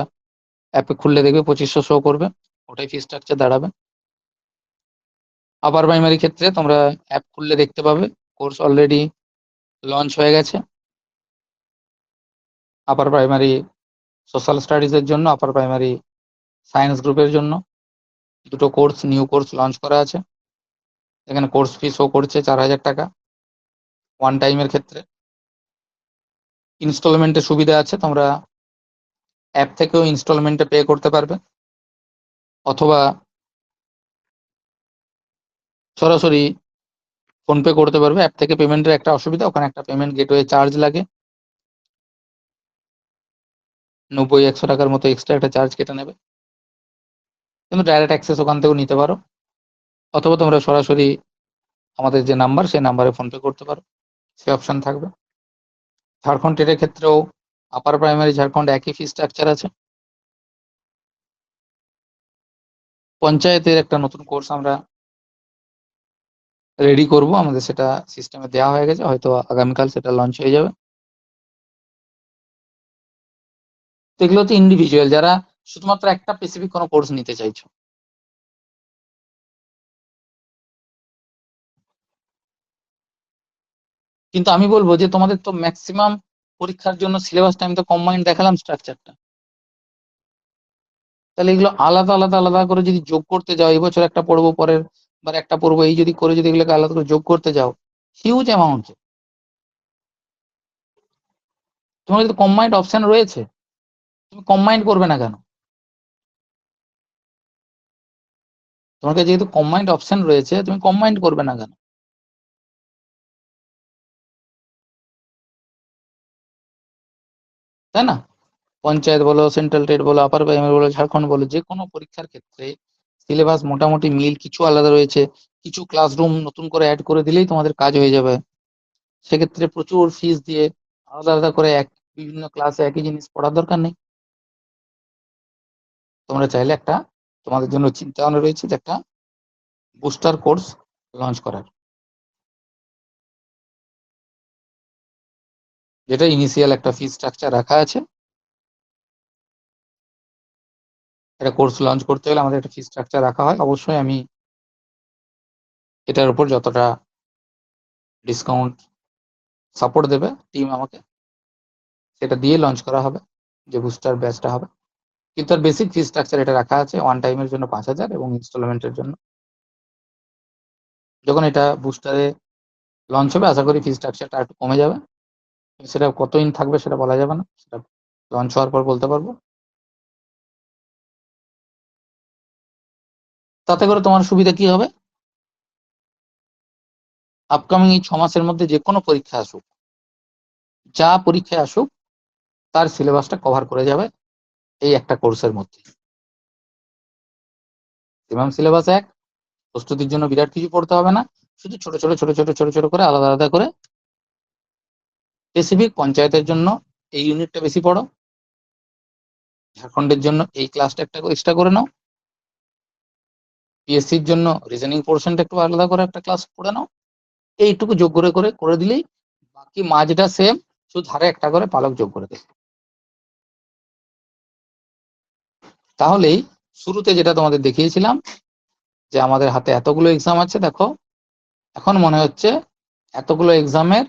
অ্যাপে খুললে দেখবে 2500 শো করবে, ওটাই ফি স্ট্রাকচার দাঁড়াবে। আপার প্রাইমারি ক্ষেত্রে তোমরা অ্যাপ খুললে দেখতে পাবে কোর্স অলরেডি লঞ্চ হয়ে গেছে। আপার প্রাইমারি সোশ্যাল স্টাডিজের জন্য, আপার প্রাইমারি সায়েন্স গ্রুপের জন্য দুটো কোর্স, নিউ কোর্স লঞ্চ করা আছে। এখানে কোর্স ফি শো করছে 4000 টাকা ওয়ান টাইমের ক্ষেত্রে। ইনস্টলমেন্টের সুবিধা আছে, তোমরা অ্যাপ থেকেও ইনস্টলমেন্টে পে করতে পারবে, অথবা সরাসরি ফোনপে করতে পারবে। অ্যাপ থেকে পেমেন্টের একটা অসুবিধা, ওখানে একটা পেমেন্ট গেটওয়ে চার্জ লাগে, 90-100 টাকার মতো এক্সট্রা একটা চার্জ কেটে নেবে, কিন্তু ডাইরেক্ট অ্যাক্সেস ওখান থেকেও নিতে পারো, অথবা তোমরা সরাসরি আমাদের যে নাম্বার সেই নাম্বারে ফোনপে করতে পারো, সে অপশন থাকবে। ঝাড়খণ্ড টেটের ক্ষেত্রেও আপার প্রাইমারি ঝাড়খণ্ড একই ফি স্ট্রাকচার আছে। পঞ্চায়েতের একটা নতুন কোর্স আমরা রেডি করব, আমাদের সেটা সিস্টেমে দেওয়া হয়ে গেছে, হয়তো আগামীকাল সেটা লঞ্চ হয়ে যাবে। তো এগুলো হচ্ছে ইন্ডিভিজুয়াল, যারা শুধুমাত্র একটা স্পেসিফিক কোনো কোর্স নিতে চাইছো। কিন্তু আমি বলবো যে তোমাদের তো ম্যাক্সিমাম পরীক্ষার জন্য সিলেবাসটা আমি তো কম্বাইন্ড দেখালাম স্ট্রাকচারটা, তাহলে এগুলো আলাদা আলাদা আলাদা করে যদি যোগ করতে যাও, এই বছর একটা পড়বো, পরের বার একটা পড়বো, এই যদি করে যদি এগুলোকে আলাদা করে যোগ করতে যাও, হিউজ অ্যামাউন্ট। তোমার যদি কম্বাইন্ড অপশন রয়েছে, তুমি কম্বাইন্ড করবে না কেন? তোমার কাছে যেহেতু কম্বাইন্ড অপশন রয়েছে, তুমি কম্বাইন্ড করবে না কেন? তাই না? পঞ্চায়েত বলো, সেন্ট্রাল টেট বলো, আপার প্রাইমারি বলো, ঝাড়খণ্ড বলো, যে কোনো পরীক্ষার ক্ষেত্রে সিলেবাস মোটামুটি মিল, কিছু আলাদা রয়েছে, কিছু ক্লাসরুম নতুন করে অ্যাড করে দিলেই তোমাদের কাজ হয়ে যাবে। সেক্ষেত্রে প্রচুর ফিস দিয়ে আলাদা আলাদা করে বিভিন্ন ক্লাসে একই জিনিস পড়ার দরকার নেই। তোমরা চাইলে একটা, তোমাদের জন্য চিন্তা ভাবনা রয়েছে যে একটা বুস্টার কোর্স লঞ্চ করার, যেটা ইনিশিয়াল একটা ফি স্ট্রাকচার রাখা আছে। একটা কোর্স লঞ্চ করতে গেলে আমাদের একটা ফি স্ট্রাকচার রাখা হয়, অবশ্যই আমি এটার উপর যতটা ডিসকাউন্ট সাপোর্ট দেবে টিম আমাকে, সেটা দিয়ে লঞ্চ করা হবে যে বুস্টার ব্যাচটা হবে। কিন্তু আর বেসিক ফি স্ট্রাকচার এটা রাখা আছে, ওয়ান টাইমের জন্য 5000 এবং ইনস্টলমেন্টের জন্য। যখন এটা বুস্টারে লঞ্চ হবে আশা করি ফি স্ট্রাকচারটা একটু কমে যাবে, সেটা কতদিন থাকবে সেটা বলা যাবে না, সেটা লঞ্চ হওয়ার পর বলতে পারবো। তাতে করে তোমার সুবিধা কি হবে, আপকামিং এই 6 মাসের মধ্যে যে কোনো পরীক্ষা আসুক, যা পরীক্ষায় আসুক তার সিলেবাসটা কভার করে যাবে এই একটা কোর্সের মধ্যে। সিলেবাস এক, প্রস্তুতির জন্য বিরাট কিছু পড়তে হবে না, শুধু ছোট ছোট ছোট ছোট ছোট ছোট করে আলাদা আলাদা করে স্পেসিফিক পঞ্চায়েতের জন্য এই ইউনিটটা বেশি পড়ো, ঝাড়খণ্ডের জন্য এই ক্লাসটা একটা এক্সট্রা করে নাও, পিএসসির জন্য রিজনিং পোর্শনটা একটু আলাদা করে একটা ক্লাস পড়ে নাও। এইটুকু যোগ করে করে করে দিলেই বাকি মাঝটা সেম, শুধু ধারে একটা করে পালক যোগ করে দিলে তাহলেই শুরুতে যেটা তোমাদের দেখিয়েছিলাম যে আমাদের হাতে এতগুলো এক্সাম আছে, দেখো এখন মনে হচ্ছে এতগুলো এক্সামের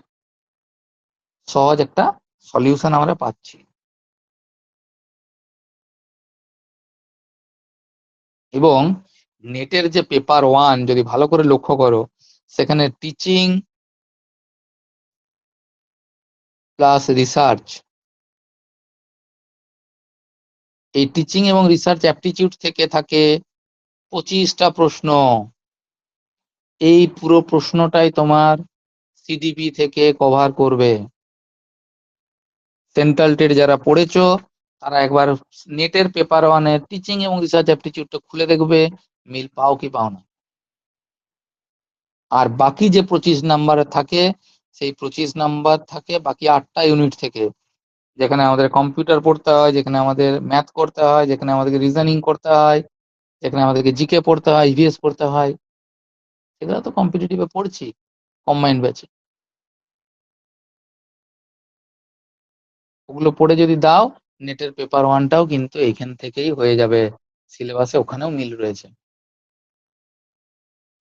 সহজ একটা সলিউশন আমরা পাচ্ছি। এবং নেটের যে পেপার 1 যদি ভালো করে লক্ষ্য করো, সেখানে টিচিং প্লাস রিসার্চ, এই টিচিং এবং রিসার্চ অ্যাপটিটিউড থেকে থাকে 25টা প্রশ্ন। এই পুরো প্রশ্নটাই তোমার সিডিপি থেকে কভার করবে। সেন্ট্রাল টেট যারা পড়েছো তারা একবার নেটের পেপার 1-এর টিচিং এবং রিসার্চ অ্যাপটিটিউডটা খুলে দেখবে, মিল পাও কি পাও না। আর বাকি যে 25 নাম্বার থাকে, সেই 25 নাম্বার থাকে বাকি 8টা ইউনিট থেকে, যেখানে আমাদের কম্পিউটার পড়তে হয়, যেখানে আমাদের ম্যাথ করতে হয়, যেখানে আমাদেরকে রিজনিং করতে হয়, যেখানে আমাদেরকে জিকে পড়তে হয়, ইভিএস পড়তে হয়। এগুলো তো কম্পিটিটিভে পড়ছি কম্বাইন্ড ব্যাচে। ওগুলো পড়ে যদি দাও, নেটের পেপার 1টাও কিন্তু এইখান থেকেই হয়ে যাবে, সিলেবাসে ওখানেও মিল রয়েছে।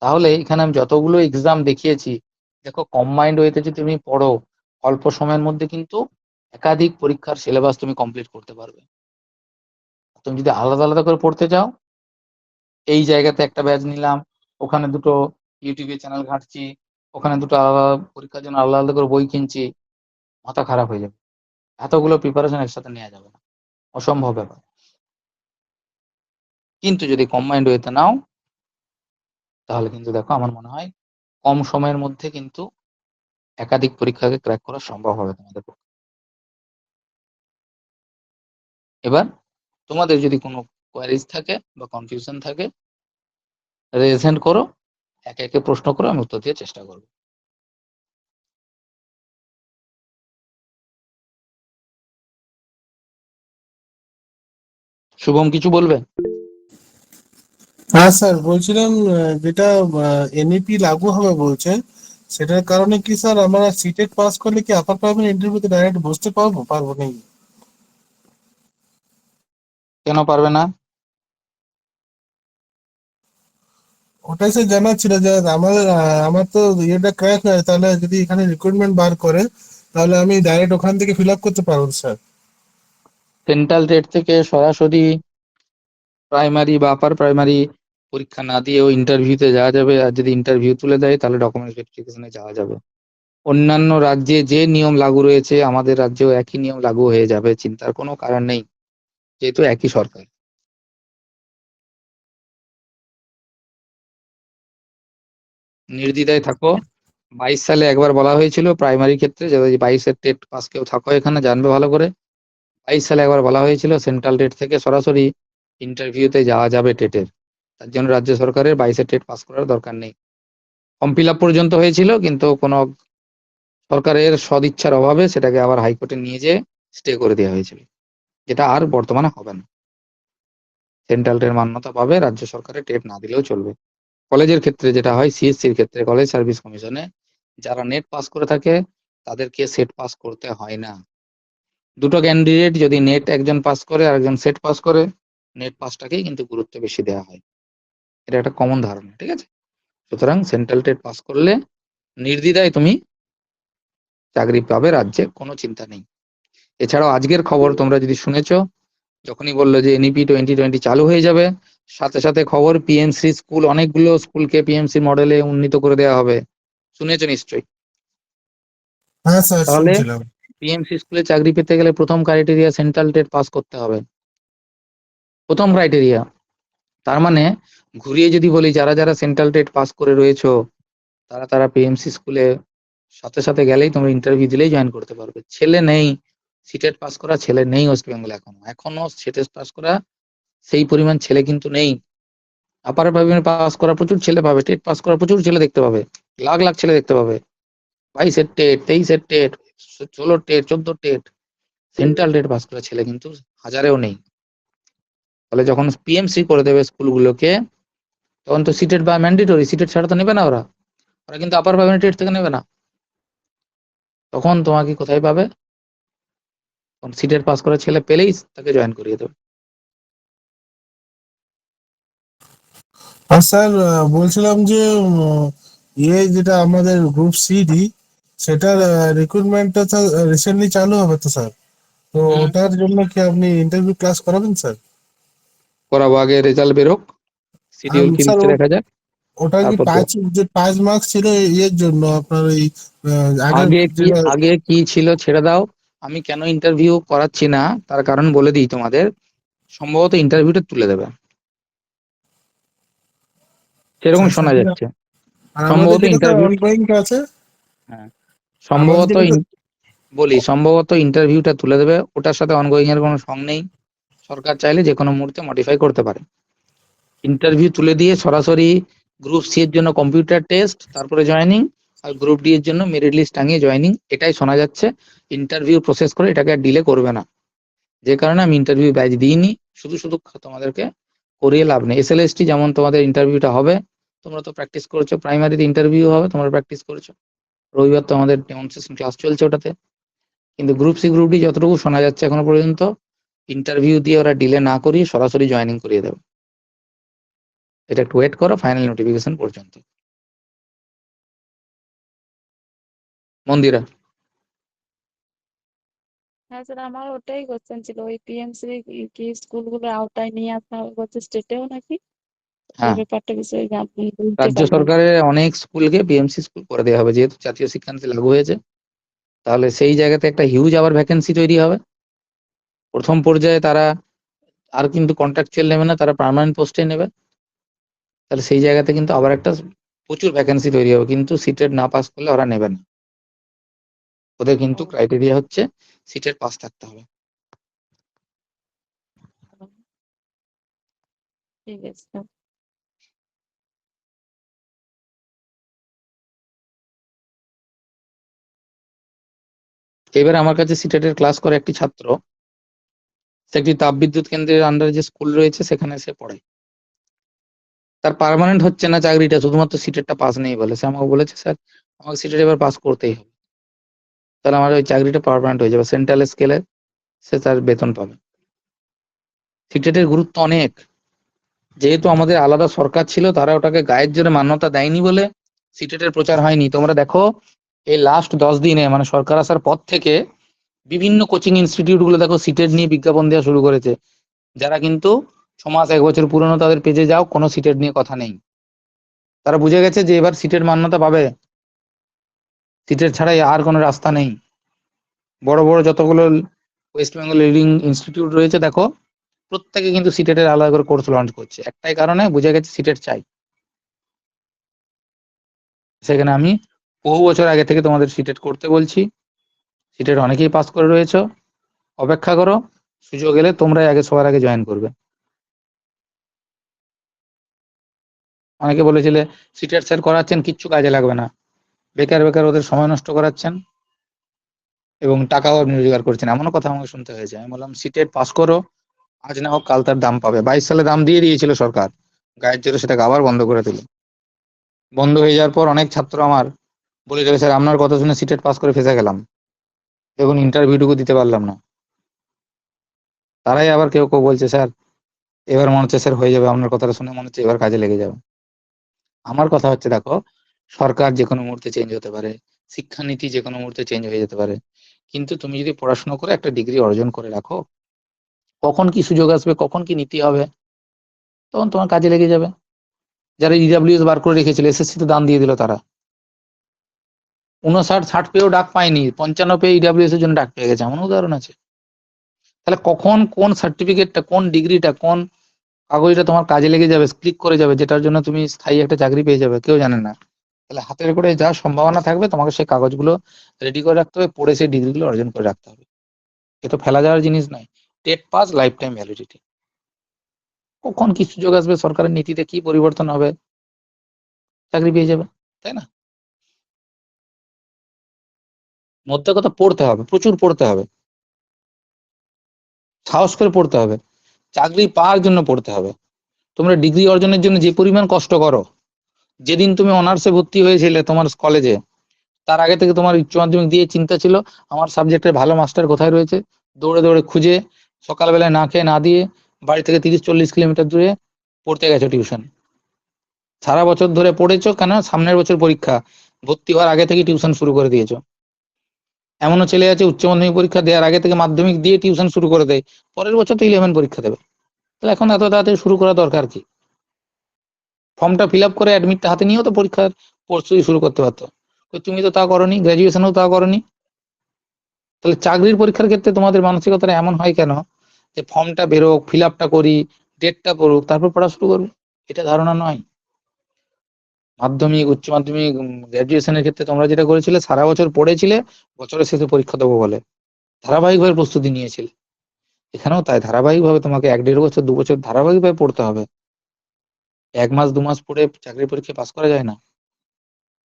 তাহলে এখানে আমি যতগুলো এক্সাম দেখিয়েছি, দেখো কম্বাইন্ড ওয়েতে যদি তুমি পড়ো, অল্প সময়ের মধ্যে কিন্তু একাধিক পরীক্ষার সিলেবাস তুমি কমপ্লিট করতে পারবে। তুমি যদি আলাদা আলাদা করে পড়তে চাও, এই জায়গাতে একটা ব্যাচ নিলাম, ওখানে দুটো ইউটিউবে চ্যানেল ঘাঁটছি, ওখানে দুটো আলাদা পরীক্ষার জন্য আলাদা আলাদা করে বই কিনছি, মাথা খারাপ হয়ে যাবে। এতগুলো প্রিপারেশন একসাথে নেওয়া যাবে না, অসম্ভব ব্যাপার। কিন্তু যদি কম্বাইন্ড ওয়েতে নাও, তাহলে কিন্তু দেখো আমার মনে হয় কম সময়ের মধ্যে কিন্তু একাধিক পরীক্ষাকে ক্র্যাক করা সম্ভব হবে তোমাদের পক্ষে। এবার তোমাদের যদি কোনো কোয়ারিজ থাকে বা কনফিউশন থাকে, রেজেন্ট করো, একে একে প্রশ্ন করো, আমি উত্তর দিয়ে চেষ্টা করবো। শুভম কিছু বলবে? হ্যাঁ স্যার, বলছিলাম যেটা এনইপি লাগু হবে বলছে, সেটার কারণে কি স্যার আমরা সিটেট পাস করলে কি আপার প্রাইমারি ইন্টারভিউতে ডাইরেক্ট বসতে পারবো নাকি? কেন পারবে না? ওটাই স্যার জানার ছিল যে আমার তো ইয়েটা ক্র্যাক হয়, তাহলে যদি এখানে রিক্রুটমেন্ট বার করে তাহলে আমি ডাইরেক্ট ওখান থেকে ফিল আপ করতে পারবো স্যার? সেন্ট্রাল টেট থেকে সরাসরি প্রাইমারি বা আপার প্রাইমারি পরীক্ষা না দিয়েও ইন্টারভিউতে যাওয়া যাবে, আর যদি ইন্টারভিউ তুলে দেয় তাহলে ডকুমেন্টস ভেরিফিকেশনে যাওয়া যাবে। অন্যান্য রাজ্যে যে নিয়ম লাগু রয়েছে আমাদের রাজ্যেও একই নিয়ম লাগু হয়ে যাবে, চিন্তার কোনো কারণ নেই, যেহেতু একই সরকার। নির্দ্বিধায় থাকো। 22 সালে একবার বলা হয়েছিল প্রাইমারি ক্ষেত্রে, যদি 22-এর টেট পাস কেউ থাকো এখানে জানবে ভালো করে, 22 সালে একবার বলা হয়েছিল সেন্ট্রাল টেট থেকে সরাসরি ইন্টারভিউতে যাওয়া যাবে টেটের। তার জন্য রাজ্য সরকারের 22-এর টেট পাস করার দরকার নেই। ফর্ম ফিল আপ পর্যন্ত হয়েছিল, কিন্তু কোনো সরকারের সদিচ্ছার অভাবে সেটাকে আবার হাইকোর্টে নিয়ে যেয়ে স্টে করে দেওয়া হয়েছিল, যেটা আর বর্তমানে হবে না। সেন্ট্রাল টেট মান্যতা পাবে, রাজ্য সরকারের টেট না দিলেও চলবে। কলেজের ক্ষেত্রে যেটা হয়, সিএসসির ক্ষেত্রে কলেজ সার্ভিস কমিশনে যারা নেট পাস করে থাকে তাদেরকে সেট পাস করতে হয় না। দুটো ক্যান্ডিডেট যদি নেট একজন পাস করে আর একজন সেট পাস করে, নেট পাসটাকেই কিন্তু গুরুত্ব বেশি দেওয়া হয়। এটা একটা কমন ধারণা, ঠিক আছে? সুতরাং সেন্ট্রাল টেট পাস করলে নির্দ্বিধায় তুমি চাকরি পাবে রাজ্যে, কোনো চিন্তা নেই। এছাড়াও আজকের খবর তোমরা যদি শুনেছো, যখনই বললো যে এনইপি 2020 চালু হয়ে যাবে, সাথে সাথে খবর পিএমসি স্কুল, অনেকগুলো স্কুলকে পিএমসি মডেলে উন্নীত করে দেওয়া হবে, শুনেছো নিশ্চয়ই। হ্যাঁ স্যার, তাহলে শুনছিলাম। পিএমসি স্কুলে চাকরি পেতে গেলে প্রথম ক্রাইটেরিয়া সেন্ট্রাল টেট পাস করতে হবে, প্রথম ক্রাইটেরিয়া। তার মানে ঘুরিয়ে যদি বলি, যারা যারা সেন্ট্রাল টেট পাস করে রয়েছো তারা তারা পিএমসি স্কুলে সাথে সাথে গেলেই তোমরা ইন্টারভিউ দিলেই জয়েন করতে পারবে। ছেলে নেই, সিটেট পাস করা ছেলে নেই ওয়েস্ট বেঙ্গলে এখনো সিটেট পাস করা সেই পরিমাণ ছেলে কিন্তু নেই। আপার প্রাইমারি পাস করা প্রচুর ছেলে পাবে, টেট পাস করা প্রচুর ছেলে দেখতে পাবে, লাখ লাখ ছেলে দেখতে পাবে। 22-এর টেট, 23-এর TET, 16 TET, 14 TET, central TET pass করা ছেলে কিন্তু হাজারেও নেই। তাহলে যখন পিএমসি করে দেবে স্কুলগুলোকে, তখন তো সিটেট বা ম্যান্ডেটরি, সিটেট ছাড়া তো নেবে না ওরা। ওরা কিন্তু আপার প্রাইমারি টেট থেকে নেবে না। তখন তোমাকে কোথায় পাবে? তখন সিটেট পাস করা ছেলে পেলেই তাকে জয়েন করিয়ে দেবে। আর স্যার বলছিলাম যে যেটা আমাদের গ্রুপ সিডি, সেটার রিক্রুটমেন্টটা তো রিসেন্টলি চালু হবে তো স্যার, তো ওটার জন্য কি আপনি ইন্টারভিউ ক্লাস করাবেন স্যার? করাবো, আগে রেজাল্ট বেরোক, শিডিউল কি স্যার দিচ্ছে দেখা যাক। ওটা কি তারপর তো 5 মার্কস ছিল এর জন্য আপনার এই আগের আগে কি ছিল ছেড়ে দাও। আমি কেন ইন্টারভিউ করাচ্ছি না তার কারণ বলে দিই তোমাদের। সম্ভবত ইন্টারভিউটা তুলে দেবে, সেরকম আচ্ছা, শোনা যাচ্ছে। আর আমাদের সম্ভবত যেটা স্যার ইন্টারভিউ, অনগোয়িং আছে, হ্যাঁ আমাদের সম্ভবত যেটা সম্ভবত ইন্টারভিউটা তুলে দেবে। ওটার সাথে অনগোয়িং এর কোনো সং নেই। সরকার চাইলে যে কোনো মুহূর্তে মডিফাই করতে পারে। ইন্টারভিউ তুলে দিয়ে সরাসরি গ্রুপ সি এর জন্য কম্পিউটার টেস্ট, তারপরে জয়েনিং, আর গ্রুপ ডি এর জন্য মেরিট লিস্ট টাঙিয়ে জয়েনিং, এটাই শোনা যাচ্ছে। ইন্টারভিউ প্রসেস করে এটাকে আর ডিলে করবে না। যে কারণে আমি ইন্টারভিউ ব্যাচ দিইনি। শুধু তোমাদেরকে করিয়ে লাভ নেই। এসএলএসটি যেমন তোমাদের ইন্টারভিউটা হবে, তোমরা তো প্র্যাকটিস করেছো, প্রাইমারিতে ইন্টারভিউ হবে, তোমরা প্র্যাকটিস করেছো। রবিবার তো আমাদের ডেমনস্ট্রেশন ক্লাস চলছে ওটাতে। কিন্তু গ্রুপ সি গ্রুপ ডি যতটুকু শোনা যাচ্ছে এখনো পর্যন্ত, ইন্টারভিউ দিয়ে ওরা ডিলে না করিয়ে সরাসরি জয়েনিং করিয়ে দেবে। এটা একটু ওয়েট করো ফাইনাল নোটিফিকেশন পর্যন্ত। মন্দিরা, হ্যাঁ স্যার, আমার ওটাই কোশ্চেন ছিল, ওই পিএমসি কি স্কুলগুলো আওতায় নিয়ে আসা হচ্ছে স্টেটেও নাকি, এই হ্যাঁ ব্যাপারটা বিষয়ে আপনি বলতে রাজ্য পারবেন? সরকারের অনেক স্কুলকে পিএমসি স্কুল করে দেওয়া হবে, যেহেতু জাতীয় শিক্ষানীতি লাগু হয়েছে। তাহলে সেই জায়গাতে একটা হিউজ আবার ভ্যাকেন্সি তৈরি হবে। প্রথম পর্যায়ে তারা আর কিন্তু কন্ট্রাকচুয়াল নেবে না, তারা পার্মানেন্ট পোস্টে নেবে। তাহলে সেই জায়গাতে কিন্তু আবার একটা প্রচুর ভ্যাকেন্সি তৈরি হবে, কিন্তু সিটেট না পাস করলে ওরা নেবে না। ওদের কিন্তু ও, ক্রাইটেরিয়া হচ্ছে সিটেট পাস থাকতে হবে। ঠিক আছে স্যার। এবার আমার কাছে সিটেটের ক্লাস করে একটি ছাত্র, সে একটি তাপবিদ্যুৎ কেন্দ্রের আন্ডারে যে স্কুল রয়েছে সেখানে সে পড়ে। তার পার্মানেন্ট হচ্ছে না চাকরিটা, শুধুমাত্র সিটেটটা পাস নেই বলে। সে আমাকে বলেছে, স্যার আমাকে সিটেট এবার পাস করতেই হবে, তাহলে আমার ওই চাকরিটা পার্মানেন্ট হয়ে যাবে, সেন্ট্রাল স্কেলে সে তার বেতন পাবে। সিটেটের গুরুত্ব অনেক। যেহেতু আমাদের আলাদা সরকার ছিল, তারা ওটাকে গায়ের জোরে মান্যতা দেয়নি বলে সিটেটের প্রচার হয়নি। তোমরা দেখো এই লাস্ট 10 দিনে, মানে সরকার আসার পর থেকে বিভিন্ন কোচিং ইনস্টিটিউট গুলো দেখো সিটেট নিয়ে বিজ্ঞাপন দেওয়া শুরু করেছে। যারা কিন্তু 6 মাস 1 বছর পুরনো, তাদের পেজে যাও, কোনো সিটেট নিয়ে কথা নেই। তারা বুঝে গেছে যে এবার সিটেট মান্যতা পাবে, সিটেট ছাড়াই আর কোনো রাস্তা নেই। বড় বড় যতগুলো ওয়েস্ট বেঙ্গল লিডিং ইনস্টিটিউট রয়েছে দেখো, প্রত্যেকে কিন্তু সিটেটের আলাদা করে কোর্স লঞ্চ করছে, একটাই কারণে, বুঝে গেছে সিটেট চাই। সেখানে আমি বহু বছর আগে থেকে তোমাদের সিটেট করতে বলছি। সিটেট অনেকেই পাস করে রয়েছে, অপেক্ষা করো, সুযোগ এলে তোমরাই আগে সবার আগে জয়েন করবে। অনেকে বলেছিলে সিটেট স্যার করাচ্ছেন, কিচ্ছু কাজে লাগবে না, বেকার বেকার ওদের সময় নষ্ট করাচ্ছেন এবং টাকাও আপনি রোজগার করছেন, এমনও কথা আমাকে শুনতে হয়েছে। আমি বললাম সিটেট পাস করো, আজ না হোক কাল তার দাম পাবে। 22 সালে দাম দিয়ে দিয়েছিল সরকার, গায়ের জোরে সেটাকে আবার বন্ধ করে দিল। বন্ধ হয়ে যাওয়ার পর অনেক ছাত্র আমার বলে যাবে, স্যার আপনার কথা শুনে সিটেট পাস করে ফেসে গেলাম, এখন ইন্টারভিউটুকু দিতে পারলাম না। তারাই আবার কেউ কেউ বলছে, স্যার এবার মনে হচ্ছে স্যার হয়ে যাবে, আপনার কথাটা শুনে মনে হচ্ছে এবার কাজে লেগে যাবে। আমার কথা হচ্ছে, দেখো সরকার যে কোনো মুহূর্তে চেঞ্জ হতে পারে, শিক্ষানীতি যে কোনো মুহূর্তে চেঞ্জ হয়ে যেতে পারে, কিন্তু তুমি যদি পড়াশোনা করে একটা ডিগ্রি অর্জন করে রাখো, কখন কি সুযোগ আসবে, কখন কি নীতি হবে, তখন তোমার কাজে লেগে যাবে। যারা ইডাব্লিউএস বার করে রেখেছিল, এসএসসি তে দান দিয়ে দিল, তারা 59-60 পেয়েও ডাক পায়নি, 55 পেয়ে ইডাব্লিউএস এর জন্য ডাক পেয়ে গেছে, এমন উদাহরণ আছে। তাহলে কখন কোন সার্টিফিকেটটা, কোন ডিগ্রিটা, কোন কাগজটা তোমার কাজে লেগে যাবে, ক্লিক করে যাবে, যেটার জন্য তুমি স্থায়ী একটা চাকরি পেয়ে যাবে, কেউ জানে না। তাহলে হাতের করে যা সম্ভাবনা থাকবে তোমাকে সেই কাগজগুলো রেডি করে রাখতে হবে, পড়ে সেই ডিগ্রিগুলো অর্জন করে রাখতে হবে। এ তো ফেলা যাওয়ার জিনিস নয়। TET pass, life time validity. কখন কি সুযোগ আসবে, সরকারের নীতিতে কি পরিবর্তন হবে, চাকরি পেয়ে যাবে, তাই না? মধ্যে কথা পড়তে হবে, প্রচুর পড়তে হবে, সাহস করে পড়তে হবে, চাকরি পাওয়ার জন্য পড়তে হবে। তোমরা ডিগ্রি অর্জনের জন্য যে পরিমাণ কষ্ট করো, যেদিন তুমি অনার্সে ভর্তি হয়েছিলে তোমার কলেজে, তার আগে থেকে তোমার উচ্চ মাধ্যমিক দিয়ে চিন্তা ছিল আমার সাবজেক্টের ভালো মাস্টার কোথায় রয়েছে, দৌড়ে দৌড়ে খুঁজে সকালবেলায় না খেয়ে না দিয়ে বাড়ি থেকে 30-40 কিলোমিটার দূরে পড়তে গেছো টিউশন। সারা বছর ধরে পড়েছো কেন? সামনের বছর পরীক্ষা, ভর্তি হওয়ার আগে থেকে টিউশন শুরু করে দিয়েছো। এমনও ছেলে আছে উচ্চ মাধ্যমিক পরীক্ষা দেওয়ার আগে থেকে মাধ্যমিক দিয়ে টিউশন শুরু করে দেয়, পরের বছর তো 11 পরীক্ষা দেবে। তাহলে এখন এত তাড়াতাড়ি শুরু করা দরকার কি? ফর্মটা ফিল আপ করে অ্যাডমিটটা হাতে নিয়েও তো পরীক্ষার প্রস্তুতি শুরু করতে পারতো। তো তুমি তো তা করনি, গ্রাজুয়েশনেও তা করনি। তাহলে চাকরির পরীক্ষার ক্ষেত্রে তোমাদের মানসিকতাটা এমন হয় কেন যে ফর্মটা বেরোক, ফিল আপটা করি, ডেটটা পড়ুক, তারপর পড়া শুরু করবো? এটা ধারণা নয়। মাধ্যমিক, উচ্চ মাধ্যমিক, গ্রাজুয়েশনের ক্ষেত্রে তোমরা যেটা করেছিলে সারা বছর পড়েছিলে, বছরের শেষে পরীক্ষা দেবো বলে ধারাবাহিকভাবে প্রস্তুতি নিয়েছিলে। এখানেও তাই, ধারাবাহিকভাবে তোমাকে 1-1.5 বছর 2 বছর ধারাবাহিকভাবে পড়তে হবে। 1 মাস 2 মাস পড়ে চাকরির পরীক্ষা পাস করা যায় না।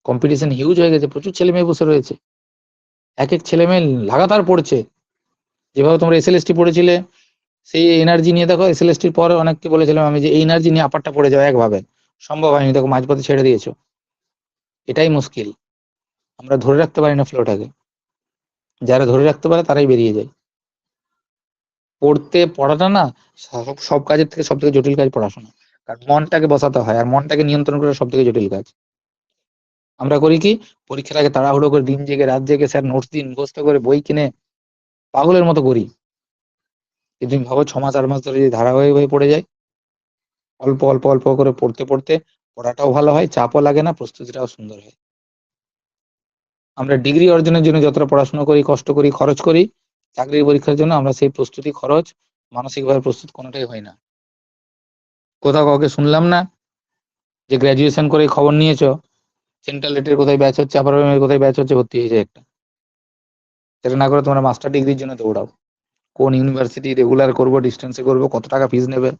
কম্পিটিশন হিউজ হয়ে গেছে, প্রচুর ছেলে মেয়ে বসে রয়েছে, এক এক ছেলে মেয়ে লাগাতার পড়ছে। যেভাবে তোমরা এসএলএসটি পড়েছিলে, সেই এনার্জি নিয়ে দেখো এসএলএসটির পরে অনেককে বলেছিলাম আমি যে এই এনার্জি নিয়ে আপারটা পড়ে যাও, একভাবে সম্ভব হয়নি, দেখো মাঝপথে ছেড়ে দিয়েছো। এটাই মুশকিল, আমরা ধরে রাখতে পারি না ফ্লোটাকে। যারা ধরে রাখতে পারে তারাই বেরিয়ে যায়। পড়াটা না সব সব কাজের থেকে সব থেকে জটিল কাজ পড়াশোনা। কারণ মনটাকে বসাতে হয়, আর মনটাকে নিয়ন্ত্রণ করা সব থেকে জটিল কাজ। আমরা করি কি, পরীক্ষার আগে তাড়াহুড়ো করে দিন জেগে রাত জেগে স্যার নোটস দিন মুখস্থ করে বই কিনে পাগলের মতো করি। কিন্তু তুমি ভাবো 6 মাস 8 মাস ধরে যদি ধারাবাহিকভাবে পড়ে যায়, অল্প অল্প অল্প করে পড়তে পড়তে পড়াটাও ভালো হয়, চাপও লাগে না, প্রস্তুতিটাও সুন্দর হয়। আমরা ডিগ্রি অর্জনের জন্য যতটা পড়াশোনা করি, কষ্ট করি, খরচ করি, চাকরির পরীক্ষার জন্য আমরা সেই প্রস্তুতি, খরচ, মানসিকভাবে প্রস্তুত কোনোটাই হয় না। কোথাও কাউকে শুনলাম না যে গ্রাজুয়েশন করে খবর নিয়েছো সেন্ট্রাল রেটের কোথায় ব্যাচ হচ্ছে, আপার প্রাইমারি কোথায় ব্যাচ হচ্ছে, ভর্তি হয়েছে একটা। সেটা না করে তোমরা মাস্টার ডিগ্রির জন্য দৌড়াও, কোন ইউনিভার্সিটি রেগুলার করবো, ডিস্টেন্সে করবো, কত টাকা ফিস নেবে।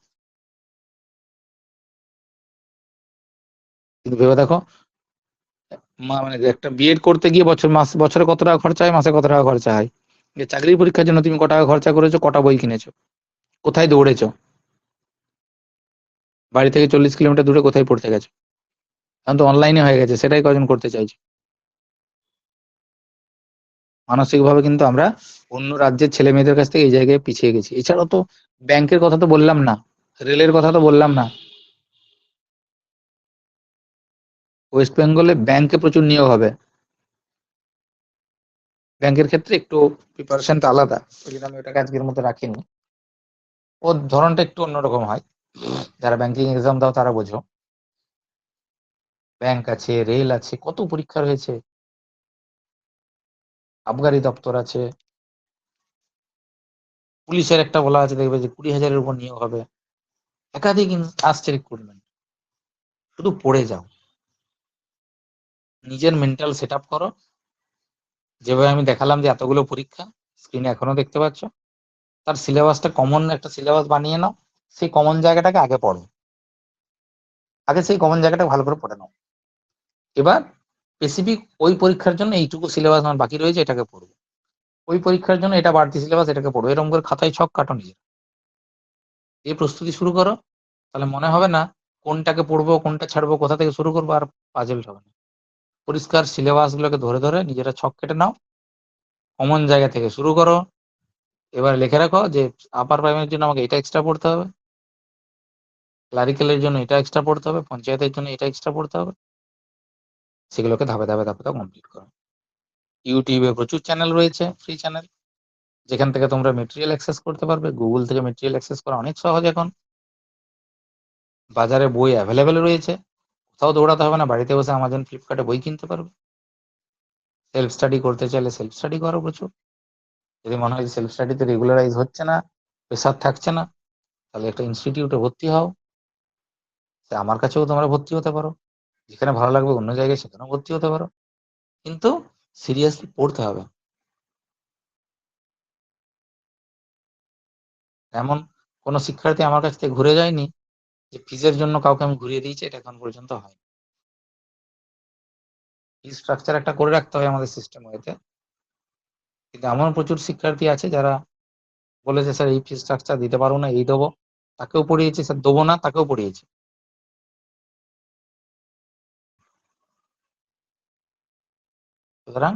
কিন্তু ভেবে দেখো, মানে একটা বিএড করতে গিয়ে বছরে কত টাকা খরচা হয়, মাসে কত টাকা খরচা হয়। যে চাকরির পরীক্ষার জন্য তুমি ক টাকা খরচা করেছো, কটা বই কিনেছো, কোথায় দৌড়েছো, বাড়ি থেকে 40 কিলোমিটার দূরে কোথায় পড়তে গেছো। এখন তো অনলাইনে হয়ে গেছে, সেটাই কজন করতে চাইছে। মানসিক ভাবে কিন্তু আমরা অন্য রাজ্যের ছেলে মেয়েদের কাছ থেকে এই জায়গায় পিছিয়ে গেছি। এছাড়াও তো ব্যাংকের কথা তো বললাম না, রেলের কথা তো বললাম না। ওয়েস্ট বেঙ্গলে ব্যাংকে প্রচুর নিয়োগ হবে। ব্যাংকের ক্ষেত্রে একটু প্রিপারেশনটা আলাদা, ওই জন্য আমি ওটাকে আজকের মতো রাখিনি। ওর ধরনটা একটু অন্যরকম হয়, যারা ব্যাংকিং এক্সাম দাও তারা বোঝো। ব্যাংক আছে, রেল আছে, কত পরীক্ষা রয়েছে, আবগারি দপ্তর আছে, পুলিশের একটা বলা আছে দেখবে যে 20,000-এর উপর নিয়োগ হবে। একাধিক আসছে রিক্রুটমেন্ট। শুধু পড়ে যাও, নিজের মেন্টাল সেট আপ করো। যেভাবে আমি দেখালাম যে এতগুলো পরীক্ষা স্ক্রিনে এখনো দেখতে পাচ্ছ, তার সিলেবাসটা কমন একটা সিলেবাস বানিয়ে নাও, সেই কমন জায়গাটাকে আগে পড়ো, আগে সেই কমন জায়গাটা ভালো করে পড়ে নাও। এবার স্পেসিফিক ওই পরীক্ষার জন্য এইটুকু সিলেবাস আমার বাকি রয়েছে, এটাকে পড়বো। ওই পরীক্ষার জন্য এটা বাড়তি সিলেবাস, এটাকে পড়বো। এরকম করে খাতায় ছক কাটো নিজে, এই প্রস্তুতি শুরু করো। তাহলে মনে হবে না কোনটাকে পড়বো, কোনটা ছাড়বো, কোথা থেকে শুরু করবো, আর পাজল হবে না। পরিষ্কার সিলেবাস গুলোকে ধরে ধরে নিজেরা ছক কেটে নাও, কমন জায়গা থেকে শুরু করো। এবার লিখে রাখো যে আপার প্রাইমারির জন্য আমাকে এটা এক্সট্রা পড়তে হবে, ক্লারিক্যালের জন্য এটা এক্সট্রা পড়তে হবে, পঞ্চায়েতের জন্য এটা এক্সট্রা পড়তে হবে। সেগুলোকে ধাপে ধাপে ধাপে ধাপে কমপ্লিট করো। ইউটিউবে প্রচুর চ্যানেল রয়েছে, ফ্রি চ্যানেল, যেখান থেকে তোমরা মেটেরিয়াল অ্যাক্সেস করতে পারবে। গুগল থেকে মেটেরিয়াল অ্যাক্সেস করা অনেক সহজ এখন। বাজারে বই অ্যাভেলেবেল রয়েছে, কোথাও দৌড়াতে হবে না, বাড়িতে বসে অ্যামাজন ফ্লিপকার্টে বই কিনতে পারবে। সেলফ স্টাডি করতে চাইলে সেলফ স্টাডি করো প্রচুর। যদি মনে হয় সেলফ স্টাডিতে রেগুলারাইজ হচ্ছে না, প্রেশার থাকছে না, তাহলে একটা ইনস্টিটিউটে ভর্তি হও। আমার কাছেও তোমরা ভর্তি হতে পারো। যেখানে ভালো লাগবে অন্য জায়গায় সেখানেও ভর্তি হতে পারো, কিন্তু সিরিয়াসলি পড়তে হবে। এমন কোনো শিক্ষার্থী আমার কাছ থেকে ঘুরে যায়নি যে ফিজের জন্য কাউকে আমি ঘুরিয়ে দিয়েছি, এটা এখন পর্যন্ত হয়। ফিজ স্ট্রাকচার একটা করে রাখতে হয় আমাদের সিস্টেম হয়েতে, কিন্তু এমন প্রচুর শিক্ষার্থী আছে যারা বলেছে স্যার এই ফিজ স্ট্রাকচার দিতে পারবো না, এই দেবো, তাকেও পড়িয়েছি, স্যার দেবো না, তাকেও পড়িয়েছি। সুতরাং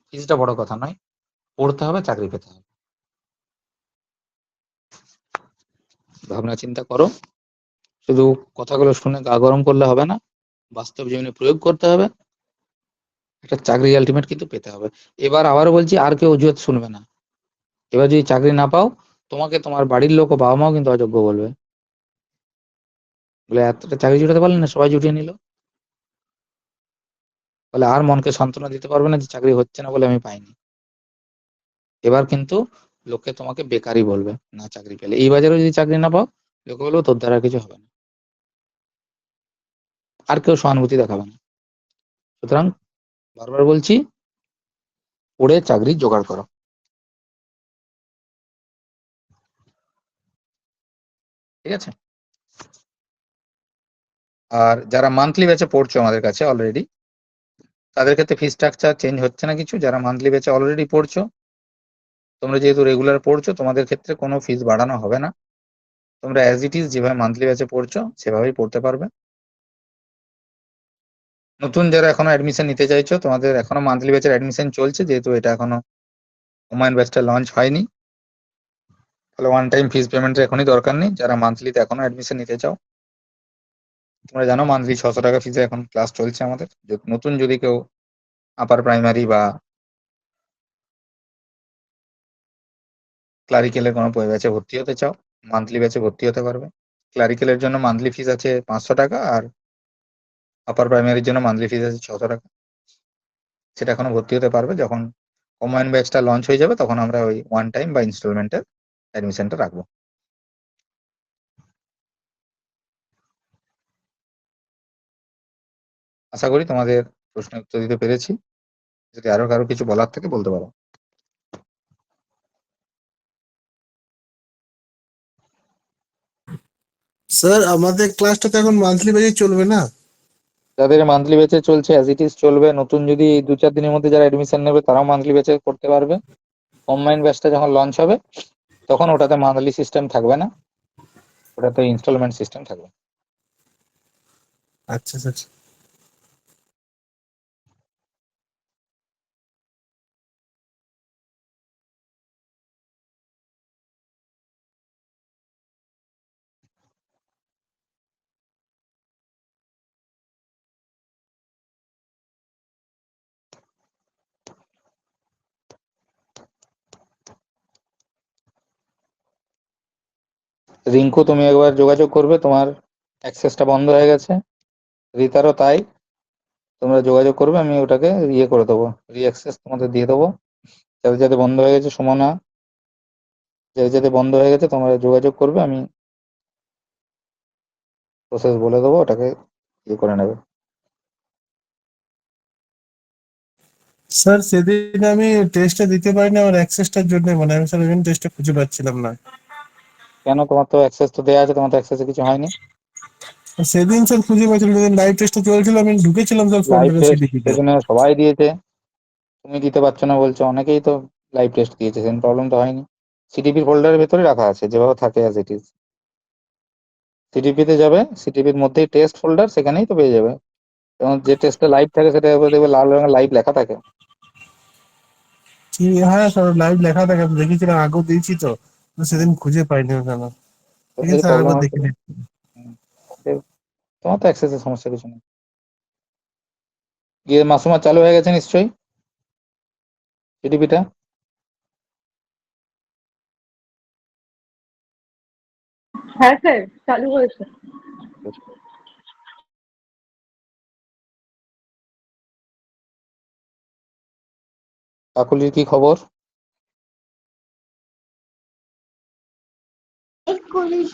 ফিজটা বড় কথা নয়, পড়তে হবে, চাকরি পেতে হবে। ভাবনা চিন্তা করো, শুধু কথাগুলো শুনে গা গরম করলে হবে না, বাস্তব জীবনে প্রয়োগ করতে হবে, একটা চাকরি আলটিমেট কিন্তু পেতে হবে। এবার আবারও বলছি, আর কেউ অজুহাত শুনবে না। এবার যদি চাকরি না পাও, তোমাকে তোমার বাড়ির লোক ও বাবা মাও কিন্তু অযোগ্য বলবে, বলে এতটা চাকরি জুটাতে পারলে না, সবাই জুটিয়ে নিল। বলে আর মনকে সান্ত্বনা দিতে পারবে না যে চাকরি হচ্ছে না বলে আমি পাইনি। এবার কিন্তু লোকে তোমাকে বেকারই বলবে না চাকরি পেলে। এই বাজারে যদি চাকরি না পাও, লোকে বলবে তোর দ্বারা কিছু হবে না, আর কেউ সহানুভূতি দেখাবে না। সুতরাং বারবার বলছি, পড়ে চাকরি জোগাড় করো। ঠিক আছে? আর যারা মান্থলি ব্যাচে পড়ছো আমাদের কাছে অলরেডি, তাদের ক্ষেত্রে ফি স্ট্রাকচার চেঞ্জ হচ্ছে না কিছু। যারা মান্থলি ব্যাচে অলরেডি পড়ছো, তোমরা যেহেতু রেগুলার পড়ছো, তোমাদের ক্ষেত্রে কোনো ফিস বাড়ানো হবে না। তোমরা অ্যাজ ইট ইজ যেভাবে মান্থলি ব্যাচে পড়ছো সেভাবেই পড়তে পারবে। নতুন যারা এখনো অ্যাডমিশন নিতে চাইছো, তোমাদের এখনো মান্থলি ব্যাচের অ্যাডমিশন চলছে, যেহেতু এটা এখনো হুমায়ুন ব্যাচটা লঞ্চ হয়নি, তাহলে ওয়ান টাইম ফিস পেমেন্টের এখনই দরকার নেই। যারা মান্থলিতে এখনো অ্যাডমিশন নিতে চাও, তোমরা জানো মান্থলি 600 টাকা ফিসে এখন ক্লাস চলছে আমাদের। নতুন যদি কেউ আপার প্রাইমারি বা ক্লারিক্যালের কোনো ব্যাচে ভর্তি হতে চাও, মান্থলি ব্যাচে ভর্তি হতে পারবে। ক্লারিক্যালের জন্য মান্থলি ফিস আছে 500 টাকা, আর আপার প্রাইমারির জন্য মান্থলি ফিস আছে 600 টাকা। সেটা এখনো ভর্তি হতে পারবে। যখন কম্বাইন্ড ব্যাচটা লঞ্চ হয়ে যাবে, তখন আমরা ওই ওয়ান টাইম বা ইনস্টলমেন্টের অ্যাডমিশনটা রাখবো। আশা করি তোমাদের প্রশ্নের উত্তর দিতে পেরেছি। যদি আরো কারো কিছু বলার থাকে বলতে পারো। স্যার আমাদের ক্লাসটা তো এখন মান্থলি বেজে চলবে না? যাদের মান্থলি ব্যাচে চলছে অ্যাজ ইট ইজ চলবে। নতুন যদি এই 2-4 দিনের মধ্যে যারা অ্যাডমিশন নেবে, তারাও মান্থলি ব্যাচে করতে পারবে। কম্বাইন্ড ব্যাচটা যখন লঞ্চ হবে, তখন ওটাতে মান্থলি সিস্টেম থাকবে না, ওটাতে ইনস্টলমেন্ট সিস্টেম থাকবে। আচ্ছা স্যার। রিঙ্কু, তুমি একবার যোগাযোগ করবে, তোমার অ্যাক্সেসটা বন্ধ হয়ে গেছে। রিতারও তাই, তোমরা যোগাযোগ করবে, আমি ওটাকে ইয়ে করে দেবো, রিঅ্যাক্সেস তোমাদের দিয়ে দেবো। যাদের যাদের বন্ধ হয়ে গেছে, সুমনা, যাদের যাদের বন্ধ হয়ে গেছে তোমরা যোগাযোগ করবে, আমি প্রসেস বলে দেবো, ওটাকে ইয়ে করে নেবে। স্যার সেদিন আমি টেস্টটা দিতে পারিনি আমার অ্যাক্সেসটার জন্য, মানে আমি স্যার ওই জন্য টেস্টটা খুঁজে পাচ্ছিলাম না। কেন? তোমার তো অ্যাক্সেস তো দেওয়া আছে, তোমার তো অ্যাক্সেসে কিছু হয়নি। সেদিন স্যার খুঁজে পাচ্ছিলাম, যেদিন লাইভ টেস্টটা চলছিল আমি ঢুকেছিলাম স্যার লাইভ ফর্মটা টেস্ট সিডিপিতে। সেদিনে সবাই দিয়েছে, তুমি দিতে পারছো না বলছো। অনেকেই তো লাইভ টেস্ট দিয়েছে, সেদিন প্রবলেম তো হয়নি। সিটিপির ফোল্ডারের ভেতরে রাখা আছে, যেভাবে থাকে অ্যাজ ইট ইজ। সিটিপিতে যাবে, সিটিপির মধ্যেই টেস্ট ফোল্ডার, সেখানেই তো পেয়ে যাবে। এবং যে টেস্টে লাইভ থাকে সেটা দেখবে লাল রঙের লাইভ লেখা থাকে। হ্যাঁ স্যার লাইভ লেখা থাকে, আমি দেখেছিলাম, আগেও দিয়েছি তো, কিন্তু সেদিন খুঁজে পাইনি ওখানে। ঠিক আছে স্যার, প্রবলেম আরেকবার হচ্ছে। দেখে নিচ্ছি। তোমার তো অ্যাক্সেসের সমস্যা কিছু নেই। গিয়ে মাসুমা চালু হয়ে গেছে নিশ্চয়ই সিটিপিটা? হ্যাঁ স্যার, চালু হয়েছে। কাকুলির কি খবর?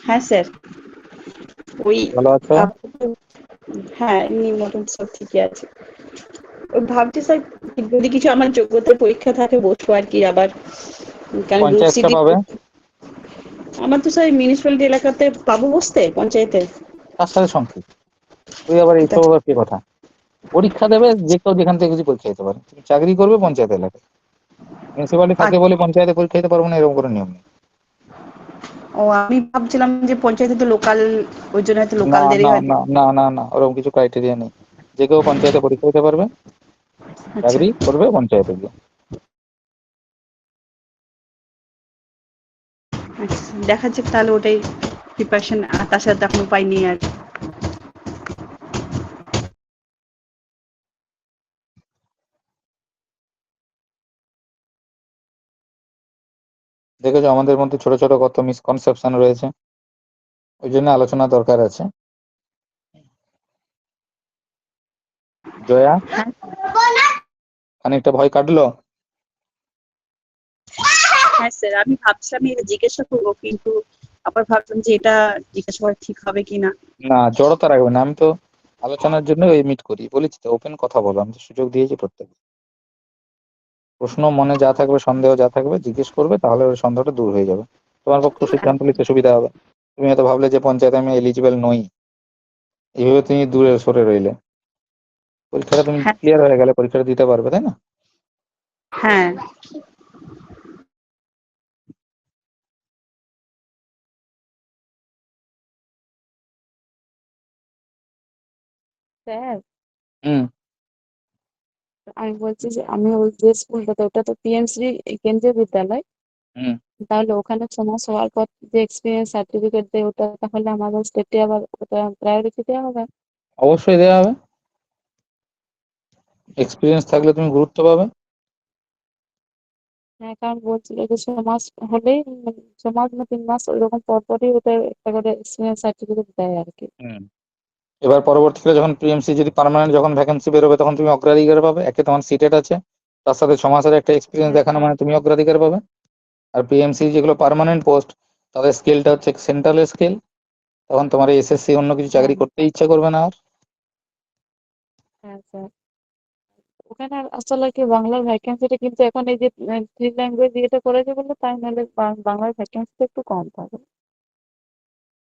হ্যাঁ স্যার, ওই ভালো আছো? হ্যাঁ, এমনি মোটামুটি সব ঠিকই আছে। ওই ভাবছি স্যার যদি কিছু আমার যোগ্যতার পরীক্ষা থাকে বসবো আর কি আবার, কারণ গ্রুপ পঞ্চায়েতটা সিডি পাবে, আমার তো স্যার মিউনিসিপ্যালিটি এলাকাতে পাবো বসতে পঞ্চায়েতে। তার সাথে সংক্ষিপ্ত। তুই আবার এইসব আবার কি কথা, পরীক্ষা দেবে যে কেউ যেখান থেকে কিছু পরীক্ষা দিতে পারে, তুমি চাকরি করবে পঞ্চায়েত এলাকায়। মিউনিসিপালিটি থাকে বলে পঞ্চায়েতে পরীক্ষা দিতে পারবো না এরকম কোনো নিয়ম নেই। ও আমি ভাবছিলাম যে পঞ্চায়েতে তো লোকাল, ওই জন্য হয়তো না লোকালদেরই না হয়তো। না না না না, ওরকম কিছু ক্রাইটেরিয়া নেই। যে কেউ পঞ্চায়েতে পরীক্ষা দিতে পারবে, আচ্ছা চাকরি করবে পঞ্চায়েতে গিয়ে। আচ্ছা, দেখা যাক তাহলে ওটাই প্রিপারেশন, আর তাছাড়া তো এখন উপায় নেই আর। দেখেছো আমাদের মধ্যে ছোট ছোট কত মিসকনসেপশন রয়েছে, ওই জন্য আলোচনা দরকার আছে। জয়া, খানিকটা ভয় কাটলো? হ্যাঁ স্যার, আমি ভাবছিলাম এটা জিজ্ঞাসা করবো, কিন্তু আবার ভাবলাম যে এটা জিজ্ঞাসা করা ঠিক হবে কিনা। না, জড়তা রাখবে না। আমি তো আলোচনার জন্য এই মিট করি, বলেছি তো ওপেন কথা বলো, আমি তো সুযোগ দিয়েছি প্রত্যেকে। প্রশ্ন মনে যা থাকবে, সন্দেহ যা থাকবে জিজ্ঞেস করবে, তাহলে ওই সন্দেহটা দূর হয়ে যাবে, তোমার পক্ষে সিদ্ধান্ত নিতে সুবিধা হবে। তুমি হয়তো ভাবলে যে পঞ্চায়েতে আমি এলিজিবল নই, এইভাবে তুমি দূরে সরে রইলে, পরীক্ষাটা তুমি হ্যাঁ ক্লিয়ার হয়ে গেলে পরীক্ষাটা দিতে পারবে, তাই না? হ্যাঁ স্যার, হুম আমি বলছি যে আমি ওই যে স্কুলটাতে, ওটা তো পিএমসি কেন্দ্রীয় বিদ্যালয়, হুম। তাহলে ওখানে 6 মাস হওয়ার পর যে এক্সপিরিয়েন্স সার্টিফিকেট দেয়, ওটা তাহলে আমাদের স্টেটে আবার ওটা প্রায়োরিটি দেওয়া হবে? অবশ্যই দেওয়া হবে, এক্সপিরিয়েন্স থাকলে তুমি গুরুত্ব পাবে। হ্যাঁ, কারণ বলছিল যে 6 মাস হলেই, 6 মাস না 3 মাস ওইরকম পর পরই ওটা একটা করে এক্সপিরিয়েন্স সার্টিফিকেট দেয় আর কি। হুম। এবার পরবর্তীকালে যখন পিএমসি যদি পার্মানেন্ট যখন ভ্যাকেন্সি বেরোবে, তখন তুমি অগ্রাধিকার পাবে। একে তোমার সিটেড আছে, তার সাথে 6 মাসের একটা এক্সপিরিয়েন্স হ্যাঁ দেখানো, মানে তুমি অগ্রাধিকার পাবে। আর পিএমসি যেগুলো পার্মানেন্ট পোস্ট, তাদের স্কেলটা হচ্ছে সেন্ট্রাল স্কেল, তখন তোমার এসএসসি অন্য কিছু চাকরি হ্যাঁ করতে ইচ্ছা করবে না আর। হ্যাঁ স্যার, ওখানে আসলে কি বাংলার ভ্যাকেন্সিটা কিন্তু এখন এই যে 3 ল্যাঙ্গুয়েজ ইয়েটা করেছে বলে, তাই নাহলে বাংলার ভ্যাকেন্সিটা একটু কম থাকে।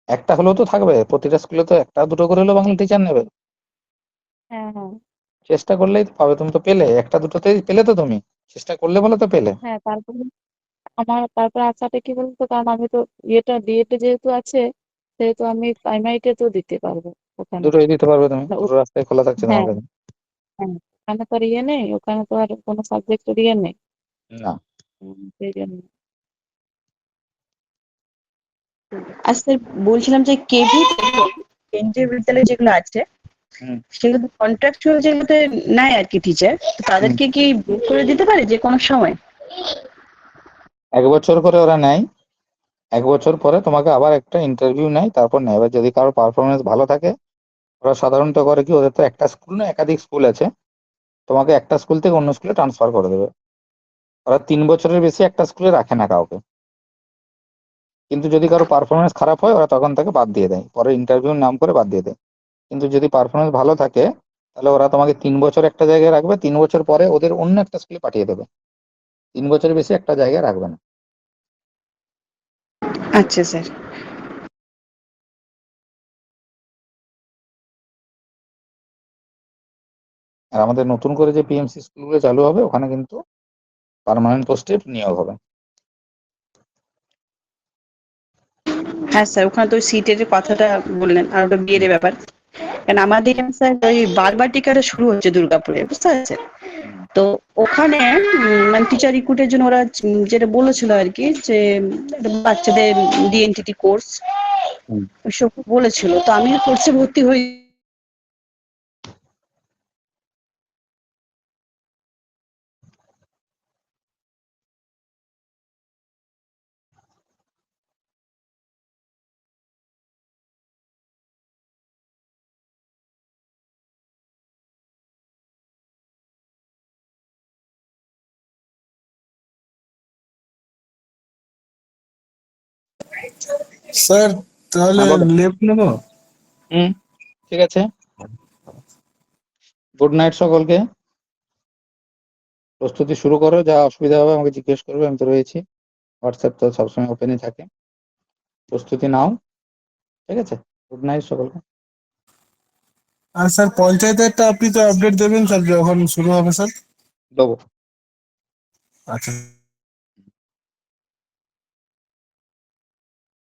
একটা হলেও তো থাকবে, প্রতিটা স্কুলে তো একটা দুটো করে হলেও বাংলা টিচার নেবে। হ্যাঁ হ্যাঁ চেষ্টা করলেই তো পাবে, তুমি তো পেলে একটা দুটোতেই পেলে, তো তুমি চেষ্টা করলে বলে তো পেলে। হ্যাঁ, তারপরে তারপরে আশাটা কি বলতো, কারণ আমি তো ইয়েটা ডিএড যেহেতু আছে, সেহেতু আমি প্রাইমারিতে তো দিতে পারবো ওখানে। দুটোই দিতে পারবে, তুমি তা দুটো রাস্তায় খোলা থাকছে তোমার হ্যাঁ কাছে। হ্যাঁ, ওখানে তো আর ইয়ে নেই, ওখানে তো আর কোনো সাবজেক্টের ইয়ে নেই। না। সেই জন্য। আর স্যার বলছিলাম যে কেভি কেন্দ্রীয় বিদ্যালয় যেগুলো আছে হুম সেগুলো কন্ট্রাকচুয়াল যেগুলোতে নেয় আর কি টিচার, হুম। তাদেরকে কি বুক করে দিতে পারে যে কোনো সময়? 1 বছর করে ওরা নেয়, 1 বছর পরে তোমাকে আবার একটা ইন্টারভিউ নেয়, তারপর নেয়। এবার যদি কারো পারফরমেন্স ভালো থাকে, ওরা সাধারণত করে কি, ওদের তো একটা স্কুল না একাধিক স্কুল আছে, তোমাকে একটা স্কুল থেকে অন্য স্কুলে ট্রান্সফার করে দেবে। ওরা 3 বছরের বেশি একটা স্কুলে রাখে না কাউকে। কিন্তু যদি কারো পারফরমেন্স খারাপ হয়, ওরা তখন তাকে বাদ দিয়ে দেয়, পরে ইন্টারভিউর নাম করে বাদ দিয়ে দেয়। কিন্তু যদি পারফরমেন্স ভালো থাকে, তাহলে ওরা তোমাকে 3 বছর একটা জায়গায় রাখবে, 3 বছর পরে ওদের অন্য একটা স্কুলে পাঠিয়ে দেবে। 3 বছরের বেশি একটা জায়গায় রাখবে না। আচ্ছা স্যার। আর আমাদের নতুন করে যে পিএমসি স্কুলগুলো চালু হবে, ওখানে কিন্তু পার্মানেন্ট পোস্টে নিয়োগ হবে। হ্যাঁ স্যার, ওখানে তো সিটের কথাটা বললেন, আর ওটা বিয়ের হুম, ব্যাপার। কারণ আমাদের এখানে স্যার ওই বারবার টিকাটা শুরু হচ্ছে দুর্গাপুরে, বুঝতে পারছেন? হুম, তো ওখানে মানে টিচার রিক্রুটের জন্য ওরা যেটা বলেছিল আর কি, যে একটা বাচ্চাদের ডিএনটিটি কোর্স হুম। ওইসব বলেছিল, তো আমি কোর্সে ভর্তি হই। স্যার তাহলে হ্যাঁ বলো। লেফট নেবো? হুম, ঠিক আছে। গুড নাইট সকলকে। প্রস্তুতি শুরু করো, যা অসুবিধা হবে আমাকে জিজ্ঞেস করবে, আমি তো রয়েছি। হোয়াটসঅ্যাপ তো সবসময় ওপেনই থাকে, প্রস্তুতি নাও, ঠিক আছে? গুড নাইট সকলকে। আর স্যার পঞ্চায়েতেরটা আপনি তো আপডেট দেবেন স্যার যখন শুরু হবে স্যার। দেবো। আচ্ছা